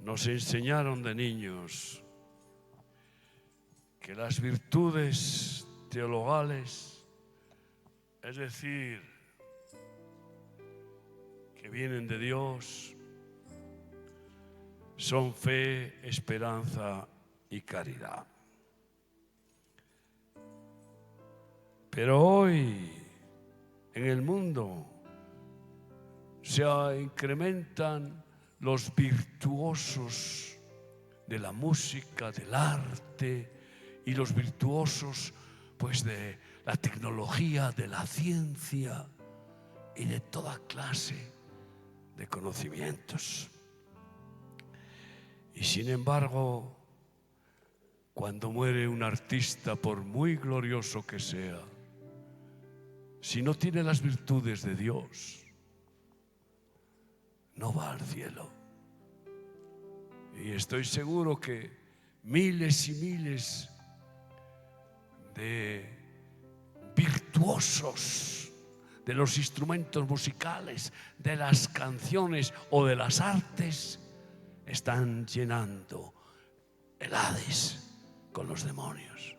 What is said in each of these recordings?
Nos enseñaron de niños que las virtudes teologales, es decir, que vienen de Dios, son fe, esperanza y caridad. Pero hoy en el mundo se incrementan los virtuosos de la música, del arte, y los virtuosos pues de la tecnología, de la ciencia y de toda clase de conocimientos. Y sin embargo, cuando muere un artista, por muy glorioso que sea, si no tiene las virtudes de Dios, no va al cielo. Y estoy seguro que miles y miles de virtuosos de los instrumentos musicales, de las canciones o de las artes, están llenando el Hades con los demonios.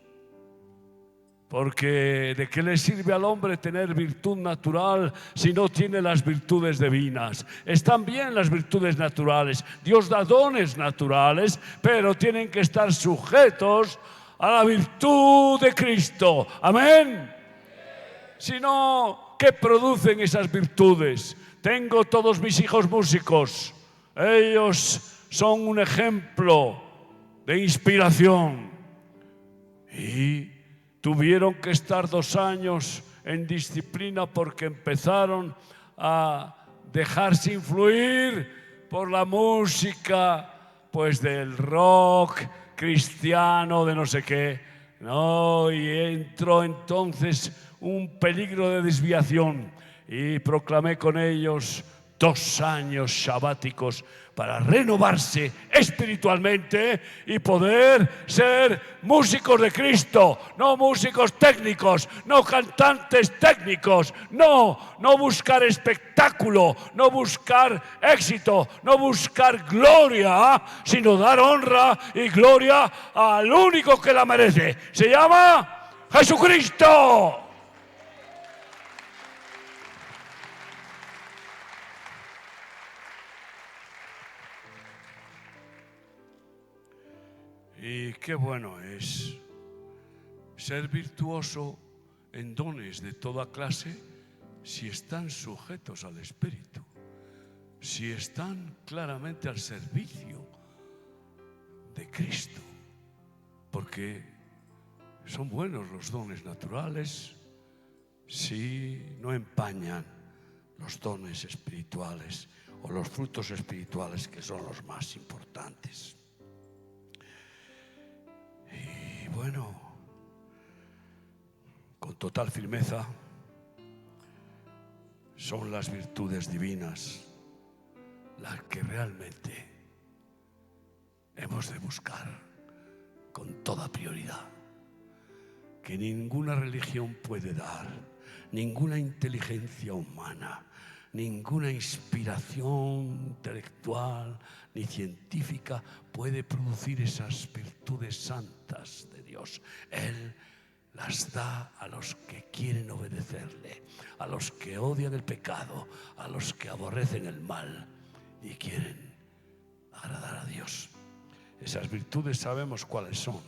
Porque ¿de qué le sirve al hombre tener virtud natural si no tiene las virtudes divinas? Están bien las virtudes naturales, Dios da dones naturales, pero tienen que estar sujetos a la virtud de Cristo. Amén. Si no, ¿qué producen esas virtudes? Tengo todos mis hijos músicos. Ellos son un ejemplo de inspiración. Y tuvieron que estar 2 años en disciplina porque empezaron a dejarse influir por la música, pues del rock cristiano, de no sé qué. No, y entró entonces un peligro de desviación y proclamé con ellos 2 años sabáticos para renovarse espiritualmente y poder ser músicos de Cristo, no músicos técnicos, no cantantes técnicos, no buscar espectáculo, no buscar éxito, no buscar gloria, sino dar honra y gloria al único que la merece. Se llama Jesucristo. Y qué bueno es ser virtuoso en dones de toda clase si están sujetos al Espíritu, si están claramente al servicio de Cristo, porque son buenos los dones naturales si no empañan los dones espirituales o los frutos espirituales, que son los más importantes. Y bueno, con total firmeza, son las virtudes divinas las que realmente hemos de buscar con toda prioridad, que ninguna religión puede dar, ninguna inteligencia humana, ninguna inspiración intelectual ni científica puede producir esas virtudes santas de Dios. Él las da a los que quieren obedecerle, a los que odian el pecado, a los que aborrecen el mal y quieren agradar a Dios. Esas virtudes sabemos cuáles son.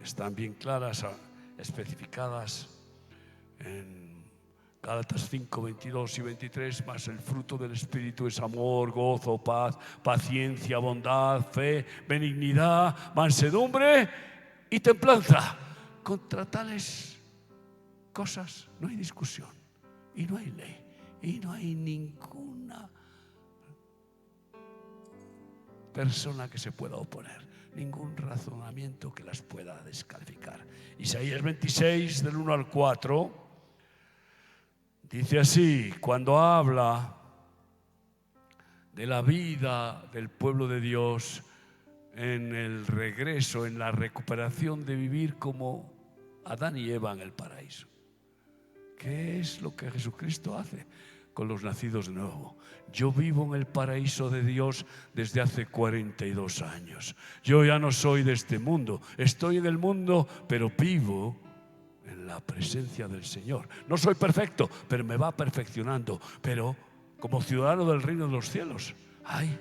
Están bien claras, especificadas en Gálatas 5, 22 y 23, más el fruto del Espíritu es amor, gozo, paz, paciencia, bondad, fe, benignidad, mansedumbre y templanza. Contra tales cosas no hay discusión y no hay ley y no hay ninguna persona que se pueda oponer, ningún razonamiento que las pueda descalificar. Isaías 26, del 1 al 4, dice así, cuando habla de la vida del pueblo de Dios en el regreso, en la recuperación de vivir como Adán y Eva en el paraíso. ¿Qué es lo que Jesucristo hace? con los nacidos de nuevo. Yo vivo en el paraíso de Dios desde hace 42 años. Yo ya no soy de este mundo. Estoy en el mundo, pero vivo en la presencia del Señor. No soy perfecto, pero me va perfeccionando. Pero como ciudadano del reino de los cielos, ay,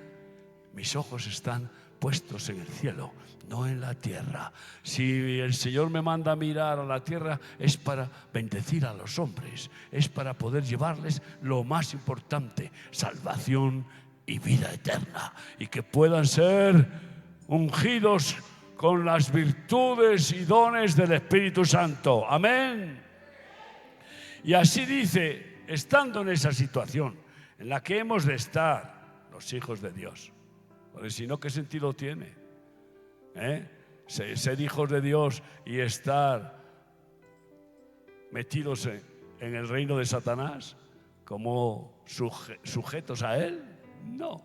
mis ojos están puestos en el cielo, no en la tierra. Si el Señor me manda a mirar a la tierra, es para bendecir a los hombres, es para poder llevarles lo más importante, salvación y vida eterna, y que puedan ser ungidos con las virtudes y dones del Espíritu Santo. Amén. Y así dice, estando en esa situación en la que hemos de estar los hijos de Dios, porque si no, ¿qué sentido tiene? Ser hijos de Dios y estar metidos en el reino de Satanás como sujetos a él. No.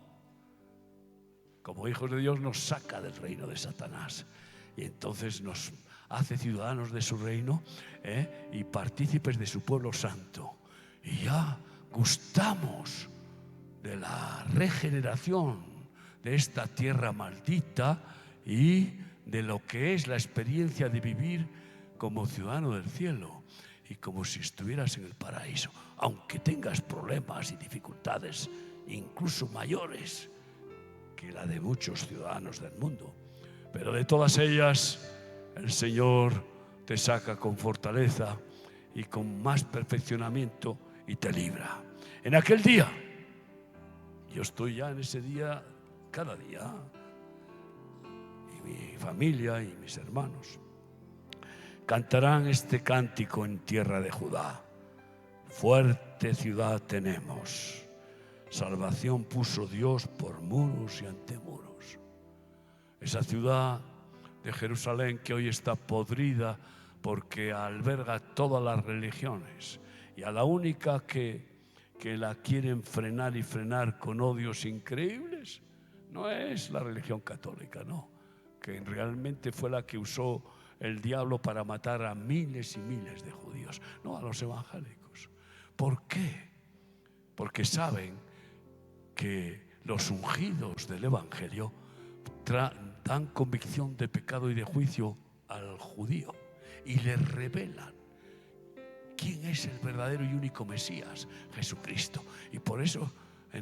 Como hijos de Dios nos saca del reino de Satanás y entonces nos hace ciudadanos de su reino y partícipes de su pueblo santo. Y ya gustamos de la regeneración de esta tierra maldita y de lo que es la experiencia de vivir como ciudadano del cielo y como si estuvieras en el paraíso, aunque tengas problemas y dificultades incluso mayores que la de muchos ciudadanos del mundo. Pero de todas ellas el Señor te saca con fortaleza y con más perfeccionamiento y te libra. En aquel día, yo estoy ya en ese día cada día, y mi familia y mis hermanos cantarán este cántico en tierra de Judá. Fuerte ciudad tenemos, salvación puso Dios por muros y antemuros. Esa ciudad de Jerusalén que hoy está podrida porque alberga todas las religiones y a la única que la quieren frenar y frenar con odios increíbles no es la religión católica, no, que realmente fue la que usó el diablo para matar a miles y miles de judíos, no a los evangélicos. ¿Por qué? Porque saben que los ungidos del evangelio dan convicción de pecado y de juicio al judío y le revelan quién es el verdadero y único Mesías, Jesucristo. Y por eso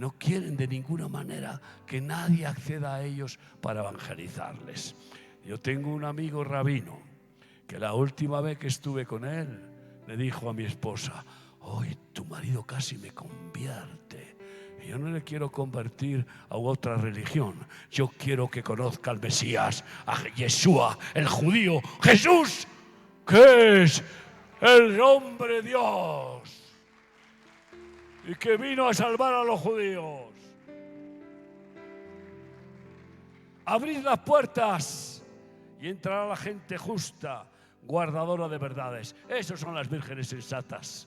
no quieren de ninguna manera que nadie acceda a ellos para evangelizarles. Yo tengo un amigo rabino que la última vez que estuve con él le dijo a mi esposa: hoy tu marido casi me convierte. Y yo no le quiero convertir a otra religión. Yo quiero que conozca al Mesías, a Yeshua, el judío, Jesús, que es el hombre Dios y que vino a salvar a los judíos. Abrid las puertas y entrará la gente justa, guardadora de verdades. Esas son las vírgenes sensatas.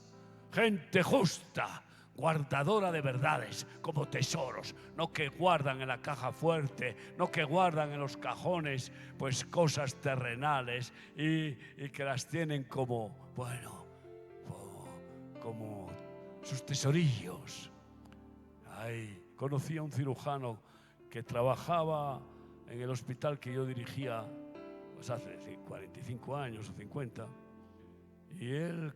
Gente justa, guardadora de verdades, como tesoros, no que guardan en la caja fuerte, no que guardan en los cajones pues cosas terrenales y que las tienen como, bueno, como sus tesorillos. Conocí a un cirujano que trabajaba en el hospital que yo dirigía pues hace 45 años o 50, y él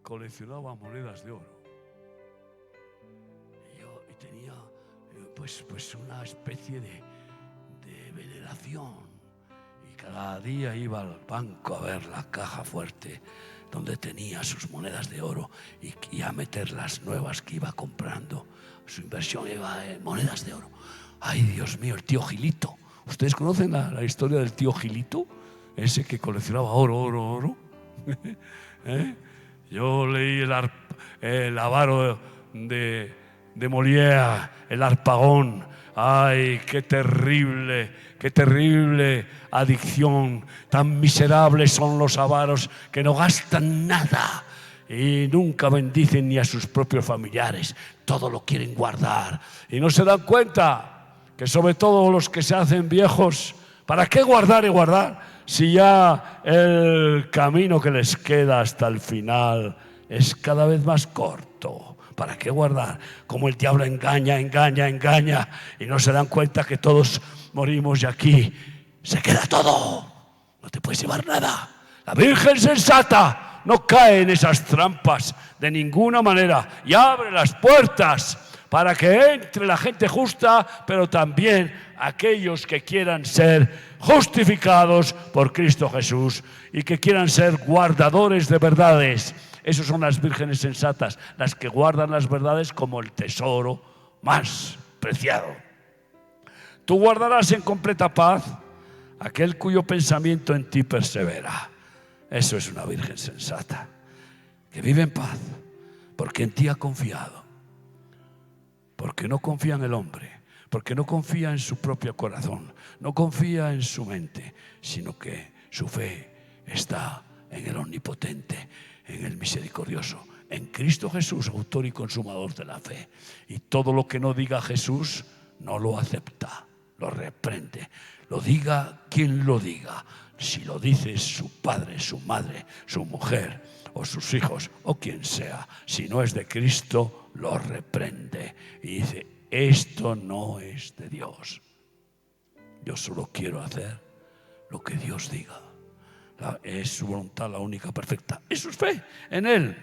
coleccionaba monedas de oro. Y tenía pues una especie de veneración. Y cada día iba al banco a ver la caja fuerte donde tenía sus monedas de oro y a meter las nuevas que iba comprando. Su inversión iba en monedas de oro. Ay, Dios mío, el tío Gilito. ¿Ustedes conocen la historia del tío Gilito? Ese que coleccionaba oro. Yo leí el avaro de Molière, el Harpagon. Ay, qué terrible adicción. Tan miserables son los avaros que no gastan nada y nunca bendicen ni a sus propios familiares. Todo lo quieren guardar y no se dan cuenta que sobre todo los que se hacen viejos, ¿para qué guardar y guardar si ya el camino que les queda hasta el final es cada vez más corto. ¿Para qué guardar? Como el diablo engaña y no se dan cuenta que todos morimos y aquí se queda todo. No te puedes llevar nada. La Virgen sensata no cae en esas trampas de ninguna manera y abre las puertas para que entre la gente justa, pero también aquellos que quieran ser justificados por Cristo Jesús y que quieran ser guardadores de verdades. Esas son las vírgenes sensatas, las que guardan las verdades como el tesoro más preciado. Tú guardarás en completa paz aquel cuyo pensamiento en ti persevera. Eso es una virgen sensata, que vive en paz, porque en ti ha confiado, porque no confía en el hombre, porque no confía en su propio corazón, no confía en su mente, sino que su fe está en el omnipotente, en el misericordioso, en Cristo Jesús, autor y consumador de la fe. Y todo lo que no diga Jesús, no lo acepta, lo reprende. Lo diga quien lo diga. Si lo dice su padre, su madre, su mujer o sus hijos o quien sea, si no es de Cristo, lo reprende y dice: esto no es de Dios. Yo solo quiero hacer lo que Dios diga. Es su voluntad la única perfecta. Eso es fe en Él.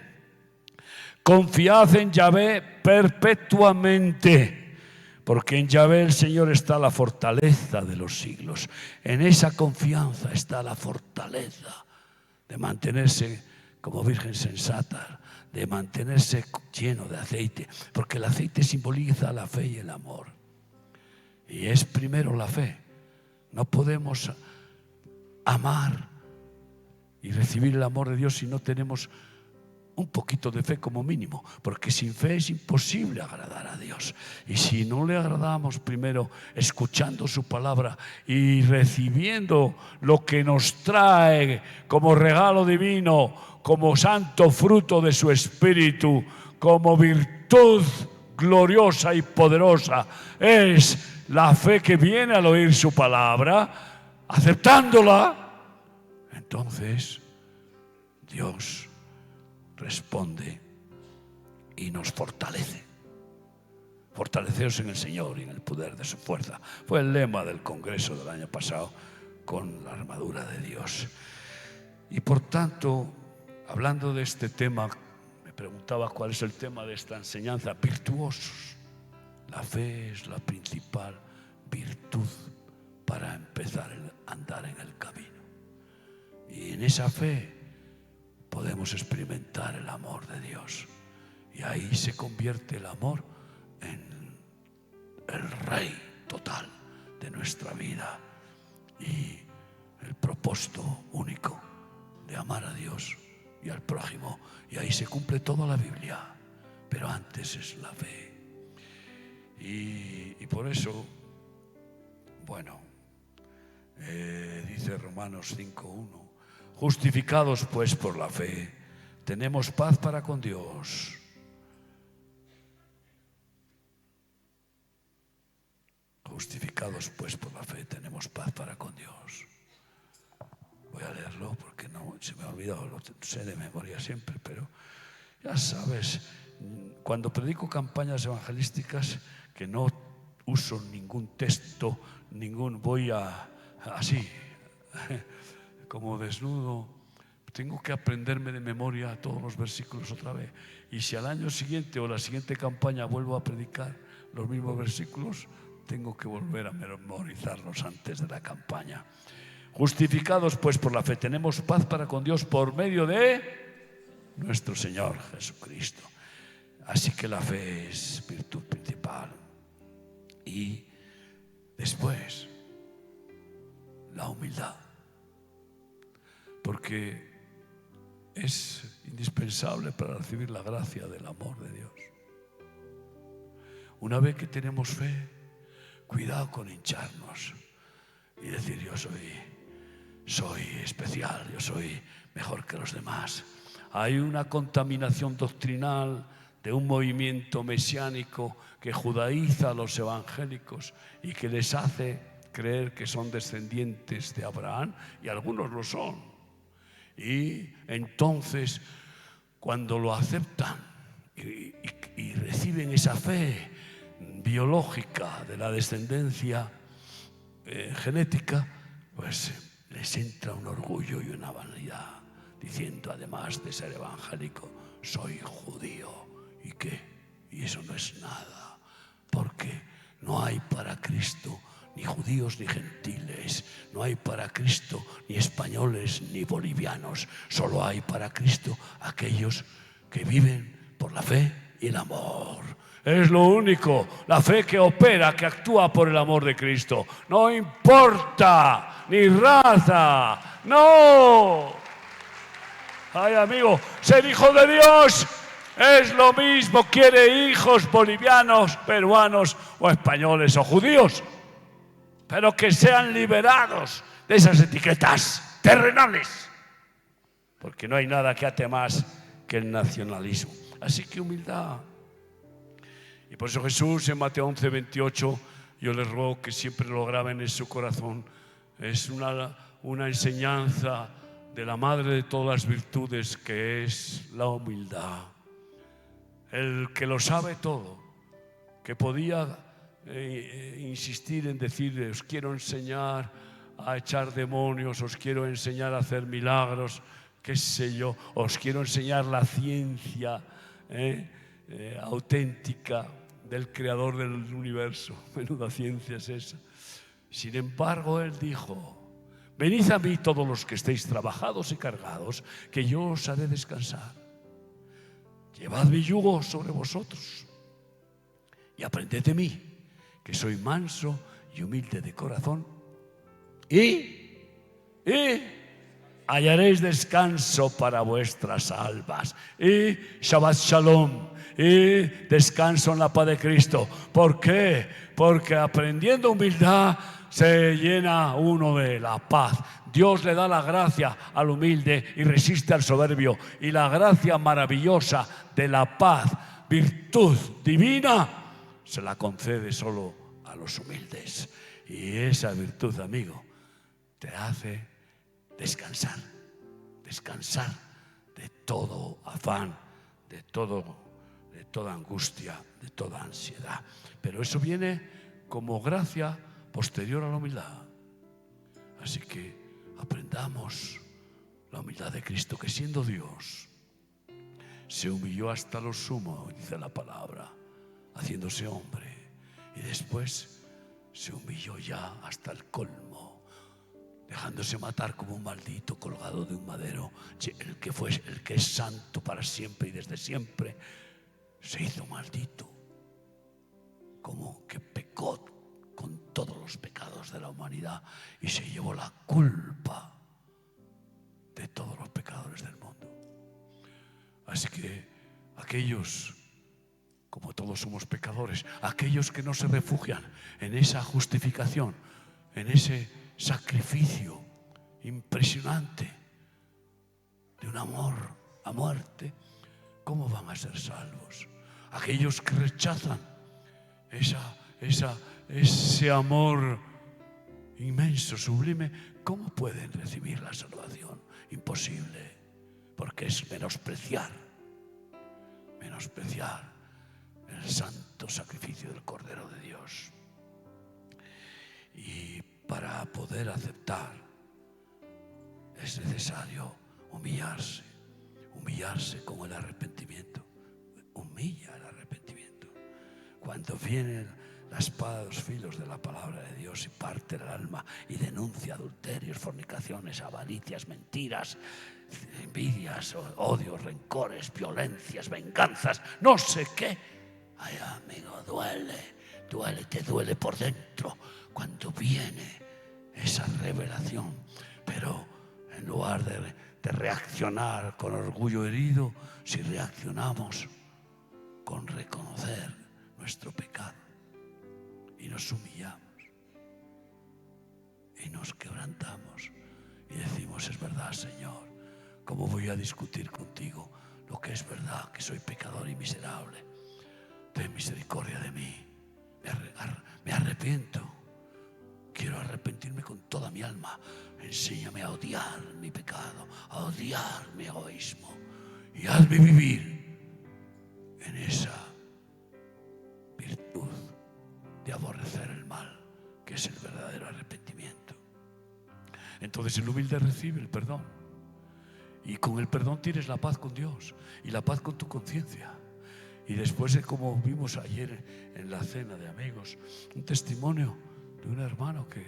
Confiad en Yahvé perpetuamente, porque en Yahvé el Señor está la fortaleza de los siglos. En esa confianza está la fortaleza de mantenerse como virgen sensata, de mantenerse lleno de aceite, porque el aceite simboliza la fe y el amor. Y es primero la fe. No podemos amar y recibir el amor de Dios si no tenemos un poquito de fe como mínimo, porque sin fe es imposible agradar a Dios. Y si no le agradamos primero escuchando su palabra y recibiendo lo que nos trae como regalo divino, como santo fruto de su espíritu, como virtud gloriosa y poderosa, es la fe que viene al oír su palabra, aceptándola, entonces Dios responde y nos fortalece. Fortaleceos en el Señor y en el poder de su fuerza. Fue el lema del congreso del año pasado, con la armadura de Dios. Y por tanto, hablando de este tema, me preguntaba cuál es el tema de esta enseñanza. Virtuosos. La fe es la principal virtud para empezar a andar en el camino. Y en esa fe podemos experimentar el amor de Dios. Y ahí se convierte el amor en el rey total de nuestra vida y el propósito único de amar a Dios y al prójimo. Y ahí se cumple toda la Biblia, pero antes es la fe. Y por eso, bueno, dice Romanos 5:1: justificados pues por la fe, tenemos paz para con Dios. Justificados pues por la fe, tenemos paz para con Dios. Voy a leerlo porque no se me ha olvidado, lo sé de memoria siempre, pero ya sabes, cuando predico campañas evangelísticas, que no uso ningún texto, voy así, como desnudo, tengo que aprenderme de memoria todos los versículos otra vez. Y si al año siguiente o la siguiente campaña vuelvo a predicar los mismos versículos, tengo que volver a memorizarlos antes de la campaña. Justificados pues por la fe, tenemos paz para con Dios por medio de nuestro Señor Jesucristo. Así que la fe es virtud principal. Y después, la humildad. Porque es indispensable para recibir la gracia del amor de Dios. Una vez que tenemos fe, cuidado con hincharnos y decir: yo soy especial, yo soy mejor que los demás. Hay una contaminación doctrinal de un movimiento mesiánico que judaiza a los evangélicos y que les hace creer que son descendientes de Abraham, y algunos lo son. Y entonces cuando lo aceptan y reciben esa fe biológica de la descendencia genética, pues les entra un orgullo y una vanidad, diciendo, además de ser evangélico, soy judío. ¿Y qué? Y eso no es nada, porque no hay para Cristo ni judíos ni gentiles, no hay para Cristo ni españoles ni bolivianos, solo hay para Cristo aquellos que viven por la fe y el amor. Es lo único, la fe que opera, que actúa por el amor de Cristo. No importa ni raza, no. Ay, amigo, ser hijo de Dios es lo mismo, quiere hijos bolivianos, peruanos o españoles o judíos, pero que sean liberados de esas etiquetas terrenales, porque no hay nada que ate más que el nacionalismo. Así que humildad. Y por eso Jesús en Mateo 11:28, yo les ruego que siempre lo graben en su corazón. Es una enseñanza de la madre de todas las virtudes, que es la humildad. El que lo sabe todo, que podía insistir en decir, os quiero enseñar a echar demonios, os quiero enseñar a hacer milagros, qué sé yo, os quiero enseñar la ciencia auténtica del creador del universo. Menuda ciencia es esa. Sin embargo, él dijo, venid a mí todos los que estéis trabajados y cargados, que yo os haré descansar. Llevad mi yugo sobre vosotros y aprended de mí, que soy manso y humilde de corazón, y hallaréis descanso para vuestras almas. Y Shabbat Shalom, y descanso en la paz de Cristo. ¿Por qué? Porque aprendiendo humildad se llena uno de la paz. Dios le da la gracia al humilde y resiste al soberbio. Y la gracia maravillosa de la paz, virtud divina, se la concede solo a los humildes. Y esa virtud, amigo, te hace descansar de todo afán, de toda angustia, de toda ansiedad. Pero eso viene como gracia posterior a la humildad. Así que aprendamos la humildad de Cristo, que siendo Dios se humilló hasta lo sumo, dice la palabra, haciéndose hombre, y después se humilló ya hasta el colmo, dejándose matar como un maldito colgado de un madero. El que es santo para siempre y desde siempre se hizo maldito, como que pecó con todos los pecados de la humanidad y se llevó la culpa de todos los pecadores del mundo. Así que aquellos, como todos somos pecadores, aquellos que no se refugian en esa justificación, en ese sacrificio impresionante de un amor a muerte, ¿cómo van a ser salvos? Aquellos que rechazan ese amor inmenso, sublime, ¿cómo pueden recibir la salvación? Imposible, porque es menospreciar el santo sacrificio del Cordero de Dios. Y para poder aceptar es necesario humillarse con el arrepentimiento. Humilla el arrepentimiento. Cuando viene la espada de dos filos de la palabra de Dios y parte el alma y denuncia adulterios, fornicaciones, avaricias, mentiras, envidias, odios, rencores, violencias, venganzas, no sé qué. Ay, amigo, te duele por dentro cuando viene esa revelación. Pero en lugar de reaccionar con orgullo herido, si reaccionamos con reconocer nuestro pecado y nos humillamos y nos quebrantamos y decimos, es verdad, Señor, ¿cómo voy a discutir contigo lo que es verdad, que soy pecador y miserable? Ten misericordia de mí, me arrepiento, quiero arrepentirme con toda mi alma. Enséñame a odiar mi pecado, a odiar mi egoísmo y hazme vivir en esa virtud de aborrecer el mal, que es el verdadero arrepentimiento. Entonces el humilde recibe el perdón, y con el perdón tienes la paz con Dios y la paz con tu conciencia. Y después, como vimos ayer en la cena de amigos, un testimonio de un hermano que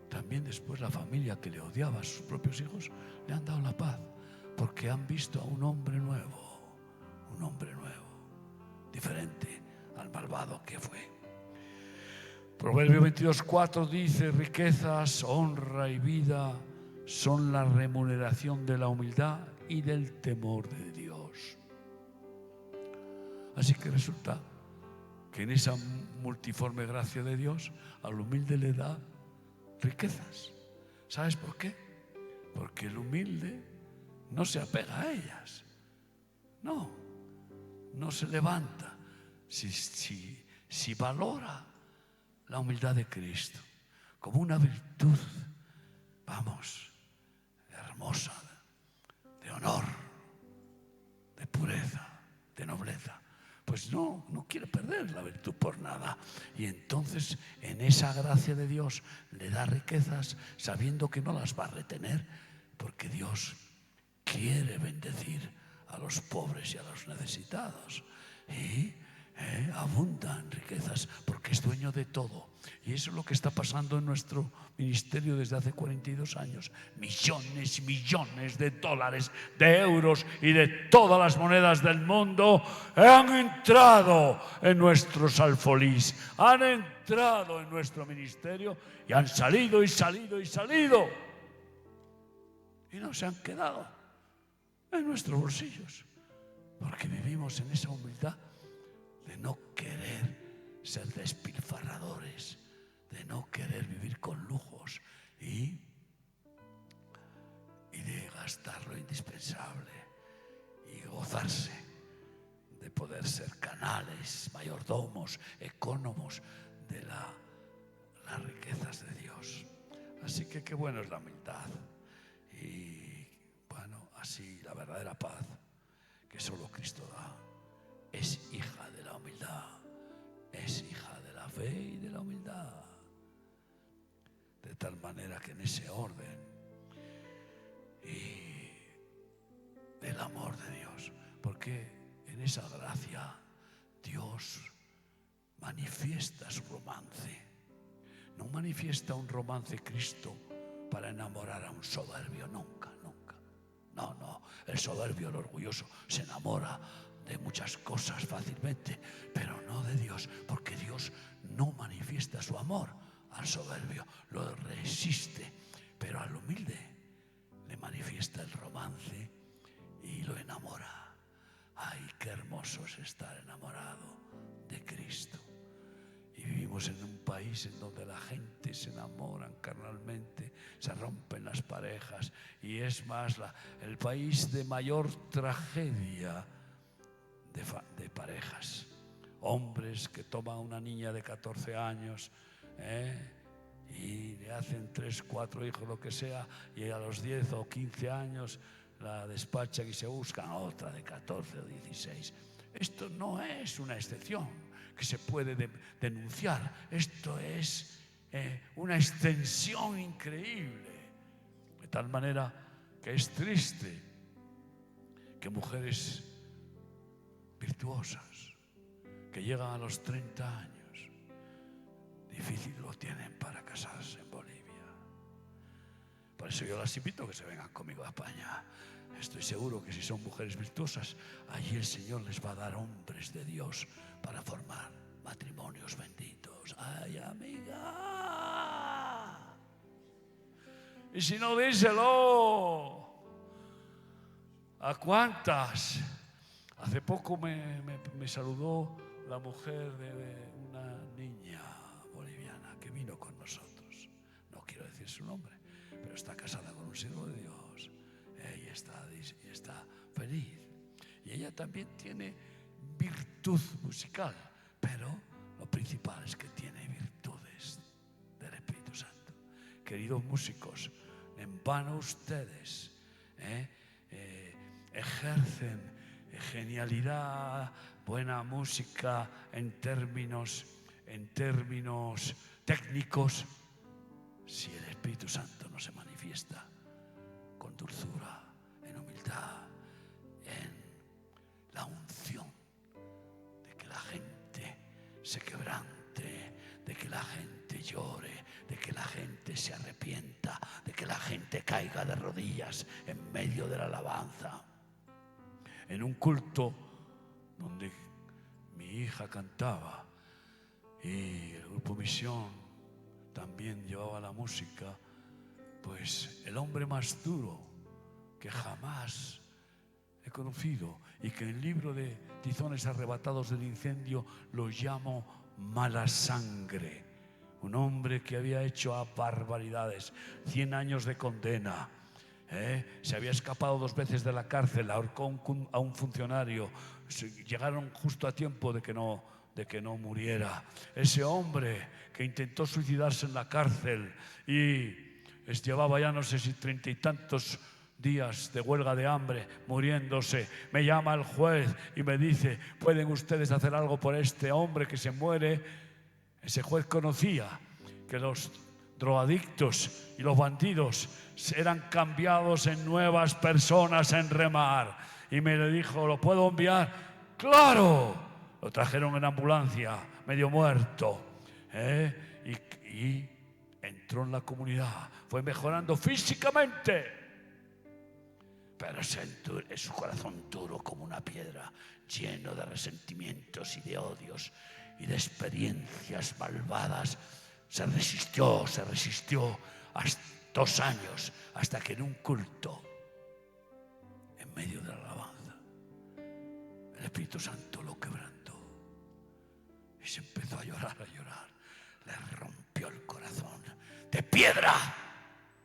también después la familia que le odiaba a sus propios hijos le han dado la paz, porque han visto a un hombre nuevo, diferente al malvado que fue. Proverbio 22:4 dice: riquezas, honra y vida son la remuneración de la humildad y del temor de Dios. Así que resulta que en esa multiforme gracia de Dios al humilde le da riquezas. ¿Sabes por qué? Porque el humilde no se apega a ellas. No se levanta. Si valora la humildad de Cristo como una virtud, hermosa, de honor, de pureza, de nobleza, pues no quiere perder la virtud por nada. Y entonces en esa gracia de Dios le da riquezas sabiendo que no las va a retener, porque Dios quiere bendecir a los pobres y a los necesitados. Y abundan riquezas porque es dueño de todo. Y eso es lo que está pasando en nuestro ministerio desde hace 42 años. Millones y millones de dólares, de euros y de todas las monedas del mundo han entrado en nuestros alfolís, han entrado en nuestro ministerio y han salido y salido y salido. Y no se han quedado en nuestros bolsillos, porque vivimos en esa humildad de no querer ser despilfarradores, de no querer vivir con lujos y de gastar lo indispensable y gozarse de poder ser canales, mayordomos, ecónomos de las riquezas de Dios. Así que qué bueno es la humildad. Y bueno, así la verdadera paz que solo Cristo da es hija de la humildad, es hija de la fe y de la humildad. De tal manera que en ese orden y del amor de Dios, porque en esa gracia Dios manifiesta su romance. No manifiesta un romance Cristo para enamorar a un soberbio, nunca. No, el soberbio, el orgulloso, se enamora de muchas cosas fácilmente, pero no de Dios, porque Dios no manifiesta su amor al soberbio, lo resiste, pero al humilde le manifiesta el romance y lo enamora. Ay, qué hermoso es estar enamorado de Cristo. Y vivimos en un país en donde la gente se enamora carnalmente, se rompen las parejas, y es más el país de mayor tragedia de parejas. Hombres que toman a una niña de 14 años y le hacen 3, 4 hijos, lo que sea, y a los 10 o 15 años la despachan y se buscan a otra de 14 o 16. Esto no es una excepción que se puede denunciar. Esto es una extensión increíble, de tal manera que es triste que mujeres virtuosas que llegan a los 30 años difícil lo tienen para casarse en Bolivia. Por eso yo las invito a que se vengan conmigo a España. Estoy seguro que si son mujeres virtuosas, allí el Señor les va a dar hombres de Dios para formar matrimonios benditos. ¡Ay, amiga! Y si no, díselo. ¿A cuántas? Hace poco me saludó la mujer de una niña boliviana que vino con nosotros. No quiero decir su nombre, pero está casada con un siervo de Dios. Y está feliz. Y ella también tiene virtud musical, pero lo principal es que tiene virtudes del Espíritu Santo. Queridos músicos, en vano ustedes ejercen genialidad, buena música en términos técnicos, si el Espíritu Santo no se manifiesta con dulzura, en humildad, en la unción de que la gente se quebrante, de que la gente llore, de que la gente se arrepienta, de que la gente caiga de rodillas en medio de la alabanza. En un culto donde mi hija cantaba y el grupo Misión también llevaba la música, pues el hombre más duro que jamás he conocido y que en el libro de Tizones arrebatados del incendio lo llamo mala sangre, un hombre que había hecho barbaridades, 100 años de condena, se había escapado 2 veces de la cárcel, ahorcó a un funcionario, llegaron justo a tiempo de que no muriera. Ese hombre que intentó suicidarse en la cárcel y llevaba ya no sé si 30 y tantos días de huelga de hambre, muriéndose. Me llama el juez y me dice: ¿pueden ustedes hacer algo por este hombre que se muere? Ese juez conocía que los drogadictos y los bandidos eran cambiados en nuevas personas en remar, y me le dijo: ¿lo puedo enviar? ¡Claro! Lo trajeron en ambulancia, medio muerto, y entró en la comunidad, fue mejorando físicamente, pero es su corazón duro como una piedra, lleno de resentimientos y de odios y de experiencias malvadas. Se resistió hasta 2 años, hasta que en un culto, en medio de la alabanza, el Espíritu Santo lo quebrantó y se empezó a llorar, le rompió el corazón de piedra.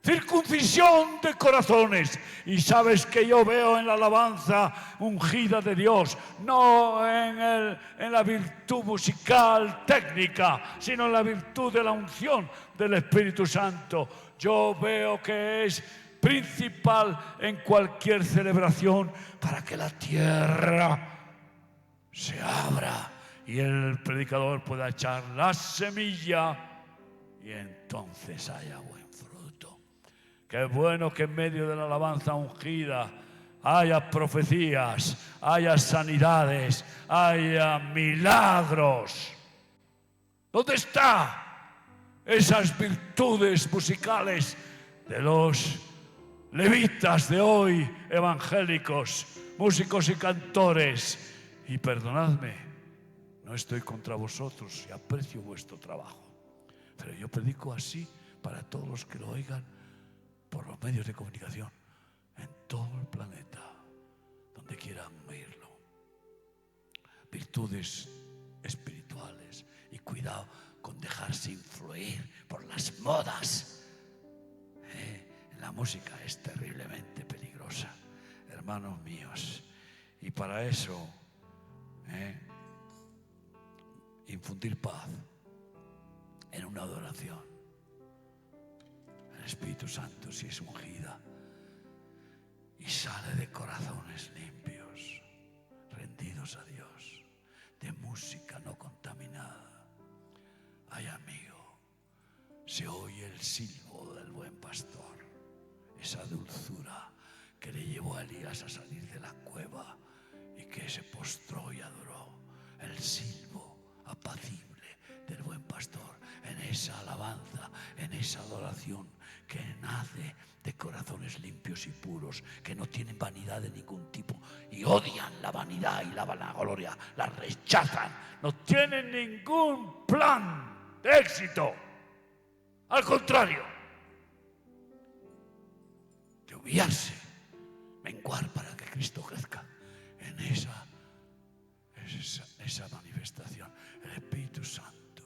Circuncisión de corazones. Y sabes que yo veo en la alabanza ungida de Dios, no en la virtud musical técnica, sino en la virtud de la unción del Espíritu Santo. Yo veo que es principal en cualquier celebración para que la tierra se abra y el predicador pueda echar la semilla y entonces haya buen fruto. Qué bueno que en medio de la alabanza ungida haya profecías, haya sanidades, haya milagros. ¿Dónde están esas virtudes musicales de los levitas de hoy, evangélicos, músicos y cantores? Y perdonadme, no estoy contra vosotros y aprecio vuestro trabajo, pero yo predico así para todos los que lo oigan por los medios de comunicación en todo el planeta, donde quieran oírlo. Virtudes espirituales, y cuidado con dejarse influir por las modas. La música es terriblemente peligrosa, hermanos míos, y para eso infundir paz en una adoración. El Espíritu Santo, si es ungida y sale de corazones limpios, rendidos a Dios, de música no contaminada, ay amigo, se oye el silbo del buen pastor, esa dulzura que le llevó a Elías a salir de la cueva y que se postró y adoró, el silbo apacible del buen pastor, en esa alabanza, en esa adoración que nace de corazones limpios y puros, que no tienen vanidad de ningún tipo y odian la vanidad y la vanagloria, la rechazan, no tienen ningún plan de éxito, al contrario, de humillarse, menguar para que Cristo crezca en esa manifestación. El Espíritu Santo,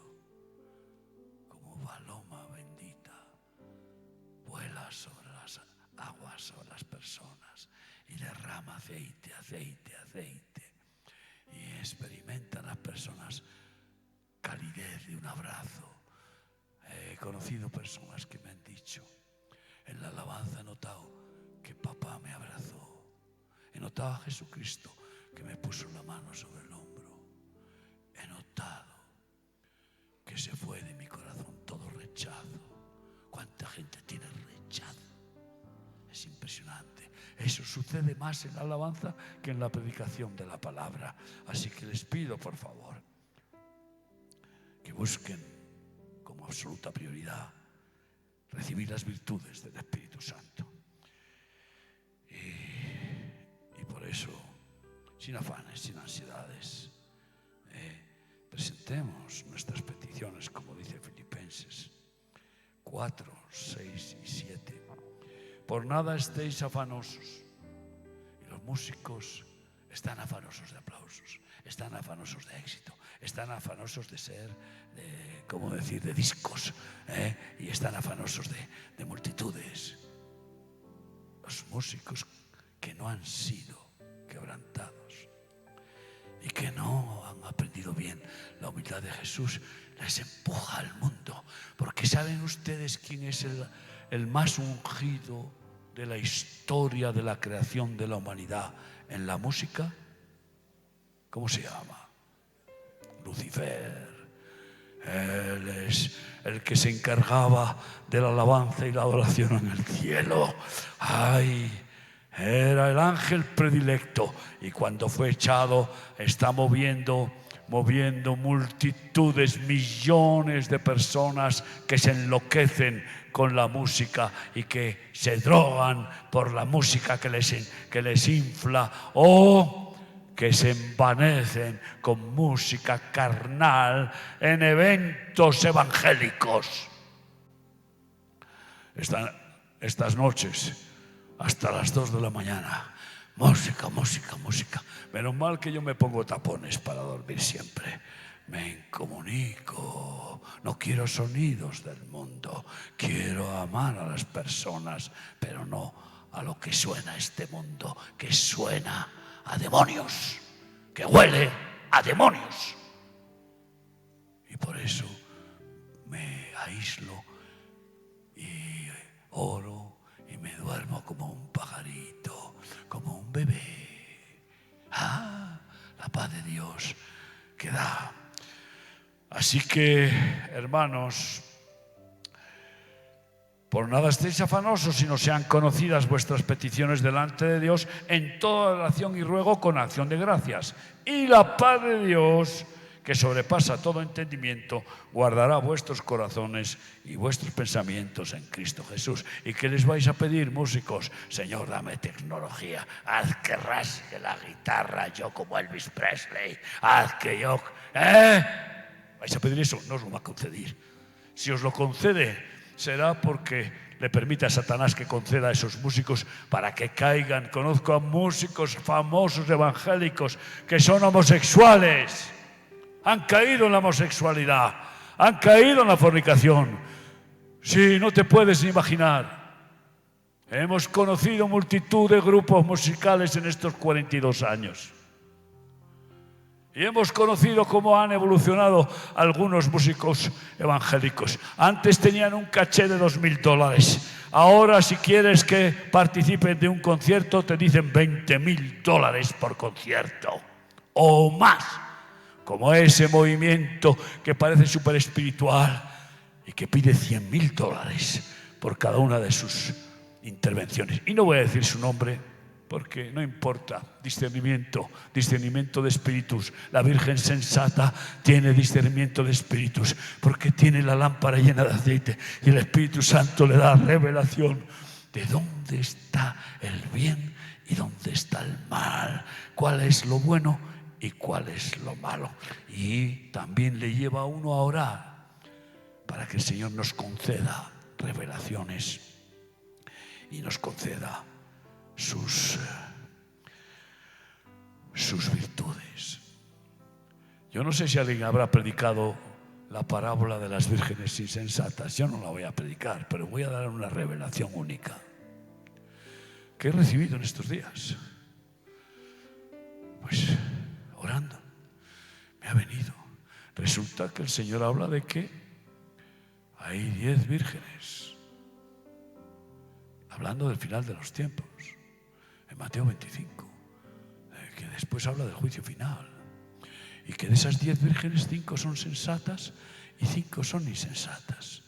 como paloma bendita, vuela sobre las aguas, sobre las personas y derrama aceite, y experimentan las personas calidez de un abrazo. He conocido personas que me han dicho: en la alabanza he notado que papá me abrazó, he notado a Jesucristo que me puso la mano sobre el hombro. He notado que se fue de mi corazón todo rechazo. ¿Cuánta gente tiene rechazo? Es impresionante. Eso sucede más en la alabanza que en la predicación de la palabra. Así que les pido, por favor, que busquen como absoluta prioridad recibir las virtudes del Espíritu Santo. Y por eso, sin afanes, sin ansiedades, presentemos nuestras peticiones, como dice Filipenses 4, 6 y 7. Por nada estéis afanosos. Y los músicos están afanosos de aplausos, están afanosos de éxito, están afanosos de ser, de discos, y están afanosos de multitudes. Los músicos que no han sido quebrantados y que no han aprendido bien la humildad de Jesús, les empuja al mundo. Porque ¿saben ustedes quién es el más ungido de la historia de la creación de la humanidad en la música? ¿Cómo se llama? Lucifer. Él es el que se encargaba de la alabanza y la adoración en el cielo. ¡Ay! Era el ángel predilecto, y cuando fue echado está moviendo multitudes, millones de personas que se enloquecen con la música y que se drogan por la música que les infla, o que se envanecen con música carnal en eventos evangélicos. Estas noches, hasta las 2 de la mañana, música, música, música. Menos mal que yo me pongo tapones para dormir siempre. Me incomunico. No quiero sonidos del mundo. Quiero amar a las personas, pero no a lo que suena este mundo, que suena a demonios, que huele a demonios. Y por eso me aíslo y oro y me duermo como un pajarito, como un bebé. La paz de Dios que da. Así que, hermanos, por nada estéis afanosos, sino sean conocidas vuestras peticiones delante de Dios en toda oración y ruego con acción de gracias. Y la paz de Dios, que sobrepasa todo entendimiento, guardará vuestros corazones y vuestros pensamientos en Cristo Jesús. ¿Y qué les vais a pedir, músicos? Señor, dame tecnología, haz que rasgue la guitarra yo como Elvis Presley, haz que yo... ¿Vais a pedir eso? No os lo va a conceder. Si os lo concede, será porque le permite a Satanás que conceda a esos músicos para que caigan. Conozco a músicos famosos evangélicos que son homosexuales. Han caído en la homosexualidad, han caído en la fornicación. Sí, no te puedes ni imaginar. Hemos conocido multitud de grupos musicales en estos 42 años. Y hemos conocido cómo han evolucionado algunos músicos evangélicos. Antes tenían un caché de $2.000. Ahora, si quieres que participen de un concierto, te dicen $20.000 por concierto o más. Como ese movimiento que parece súper espiritual y que pide $100.000 por cada una de sus intervenciones. Y no voy a decir su nombre, porque no importa. Discernimiento de espíritus. La Virgen sensata tiene discernimiento de espíritus, porque tiene la lámpara llena de aceite y el Espíritu Santo le da revelación de dónde está el bien y dónde está el mal, cuál es lo bueno y cuál es lo malo. Y también le lleva a uno a orar para que el Señor nos conceda revelaciones y nos conceda sus virtudes. Yo no sé si alguien habrá predicado la parábola de las vírgenes insensatas. Yo no la voy a predicar, pero voy a dar una revelación única que he recibido en estos días. Pues orando me ha venido. Resulta que el Señor habla de que hay 10 vírgenes, hablando del final de los tiempos, en Mateo 25, porque después habla del juicio final. Y que de esas 10 vírgenes, 5 son sensatas y 5 son insensatas.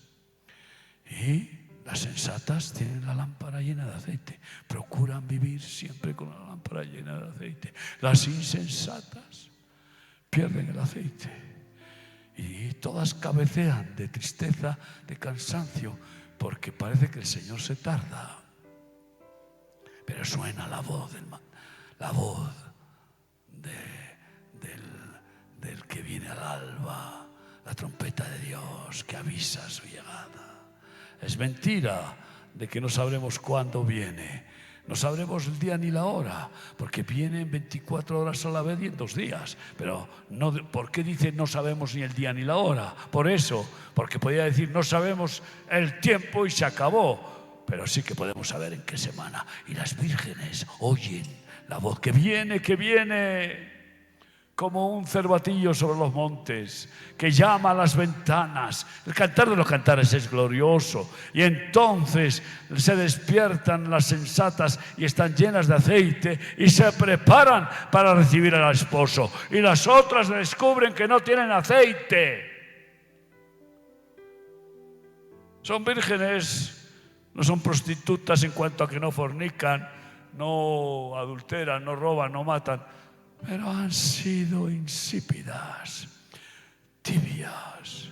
Y las sensatas tienen la lámpara llena de aceite. Procuran vivir siempre con la lámpara llena de aceite. Las insensatas pierden el aceite. Y todas cabecean de tristeza, de cansancio, porque parece que el Señor se tarda. Pero suena la voz del que viene al alba, la trompeta de Dios que avisa su llegada. Es mentira de que no sabremos cuándo viene. No sabremos el día ni la hora, porque viene en 24 horas a la vez y en 2 días. Pero no, ¿por qué dice no sabemos ni el día ni la hora? Por eso, porque podría decir no sabemos el tiempo y se acabó. Pero sí que podemos saber en qué semana. Y las vírgenes oyen la voz que viene, como un cervatillo sobre los montes, que llama a las ventanas. El cantar de los cantares es glorioso. Y entonces se despiertan las sensatas y están llenas de aceite y se preparan para recibir al esposo. Y las otras descubren que no tienen aceite. Son vírgenes, no son prostitutas en cuanto a que no fornican, no adulteran, no roban, no matan, pero han sido insípidas, tibias.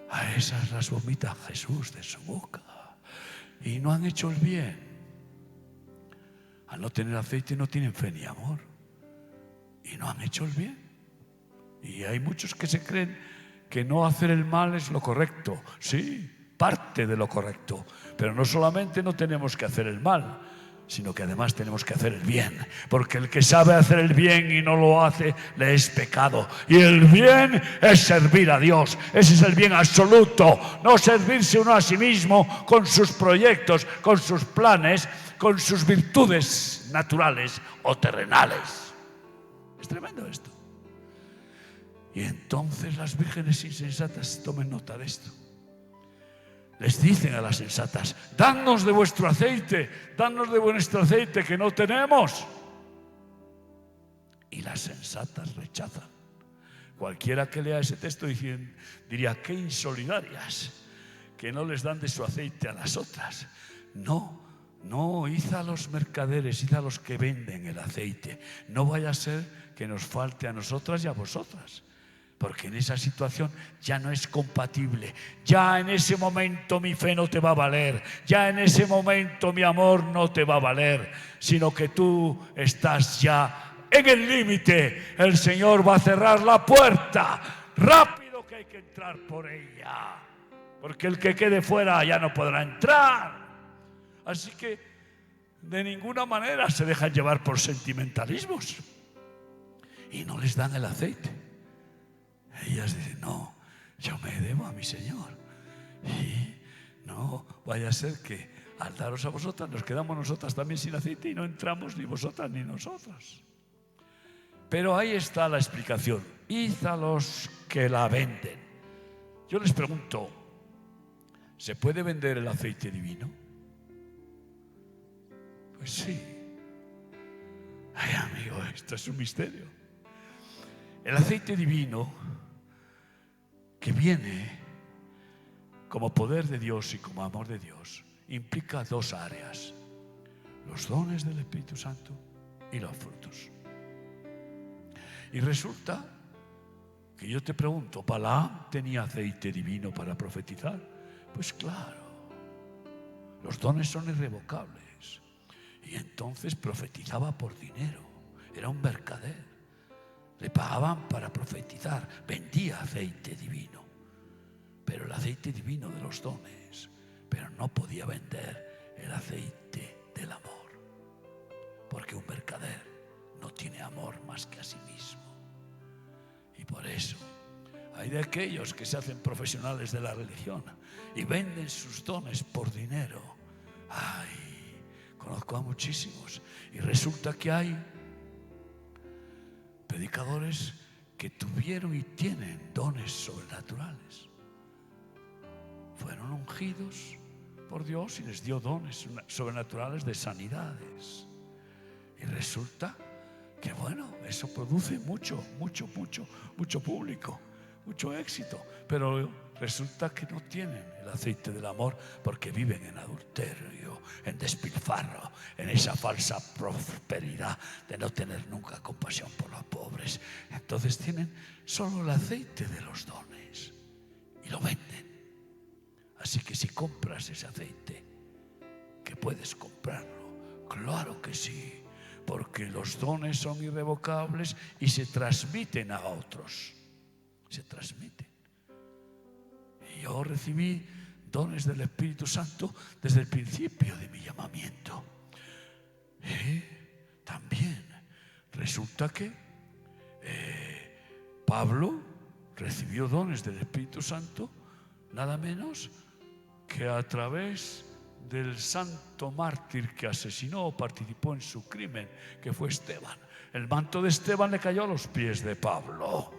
A esas las vomita Jesús de su boca. Y no han hecho el bien. Al no tener aceite no tienen fe ni amor. Y no han hecho el bien. Y hay muchos que se creen que no hacer el mal es lo correcto. Sí, parte de lo correcto. Pero no solamente no tenemos que hacer el mal, sino que además tenemos que hacer el bien, porque el que sabe hacer el bien y no lo hace, le es pecado. Y el bien es servir a Dios. Ese es el bien absoluto, no servirse uno a sí mismo con sus proyectos, con sus planes, con sus virtudes naturales o terrenales. Es tremendo esto. Y entonces las vírgenes insensatas tomen nota de esto. Les dicen a las sensatas: danos de vuestro aceite, danos de vuestro aceite que no tenemos. Y las sensatas rechazan. Cualquiera que lea ese texto diría: qué insolidarias, que no les dan de su aceite a las otras. No, id a los mercaderes, id a los que venden el aceite. No vaya a ser que nos falte a nosotras y a vosotras. Porque en esa situación ya no es compatible. Ya en ese momento mi fe no te va a valer. Ya en ese momento mi amor no te va a valer. Sino que tú estás ya en el límite. El Señor va a cerrar la puerta. Rápido, que hay que entrar por ella. Porque el que quede fuera ya no podrá entrar. Así que de ninguna manera se dejan llevar por sentimentalismos. Y no les dan el aceite. Ellas dicen: no, yo me debo a mi Señor. Y no vaya a ser que al daros a vosotras nos quedamos nosotras también sin aceite y no entramos ni vosotras ni nosotros. Pero ahí está la explicación. Id a los que la venden. Yo les pregunto: ¿se puede vender el aceite divino? Pues sí. Ay, amigo, esto es un misterio. El aceite divino, que viene como poder de Dios y como amor de Dios, implica 2 áreas: los dones del Espíritu Santo y los frutos. Y resulta que yo te pregunto: ¿Balaam tenía aceite divino para profetizar? Pues claro, los dones son irrevocables. Y entonces profetizaba por dinero, era un mercader. Le pagaban para profetizar, vendía aceite divino, pero el aceite divino de los dones, pero no podía vender el aceite del amor, porque un mercader no tiene amor más que a sí mismo. Y por eso hay de aquellos que se hacen profesionales de la religión y venden sus dones por dinero. Ay, conozco a muchísimos, y resulta que hay predicadores que tuvieron y tienen dones sobrenaturales. Fueron ungidos por Dios y les dio dones sobrenaturales de sanidades. Y resulta que bueno, eso produce mucho público, mucho éxito, pero resulta que no tienen el aceite del amor porque viven en adulterio, en despilfarro, en esa falsa prosperidad de no tener nunca compasión por los pobres. Entonces tienen solo el aceite de los dones y lo venden. Así que si compras ese aceite, que puedes comprarlo, claro que sí, porque los dones son irrevocables y se transmiten a otros. Se transmiten. Y yo recibí dones del Espíritu Santo desde el principio de mi llamamiento. También resulta que Pablo recibió dones del Espíritu Santo nada menos que a través del santo mártir que asesinó o participó en su crimen, que fue Esteban. El manto de Esteban le cayó a los pies de Pablo.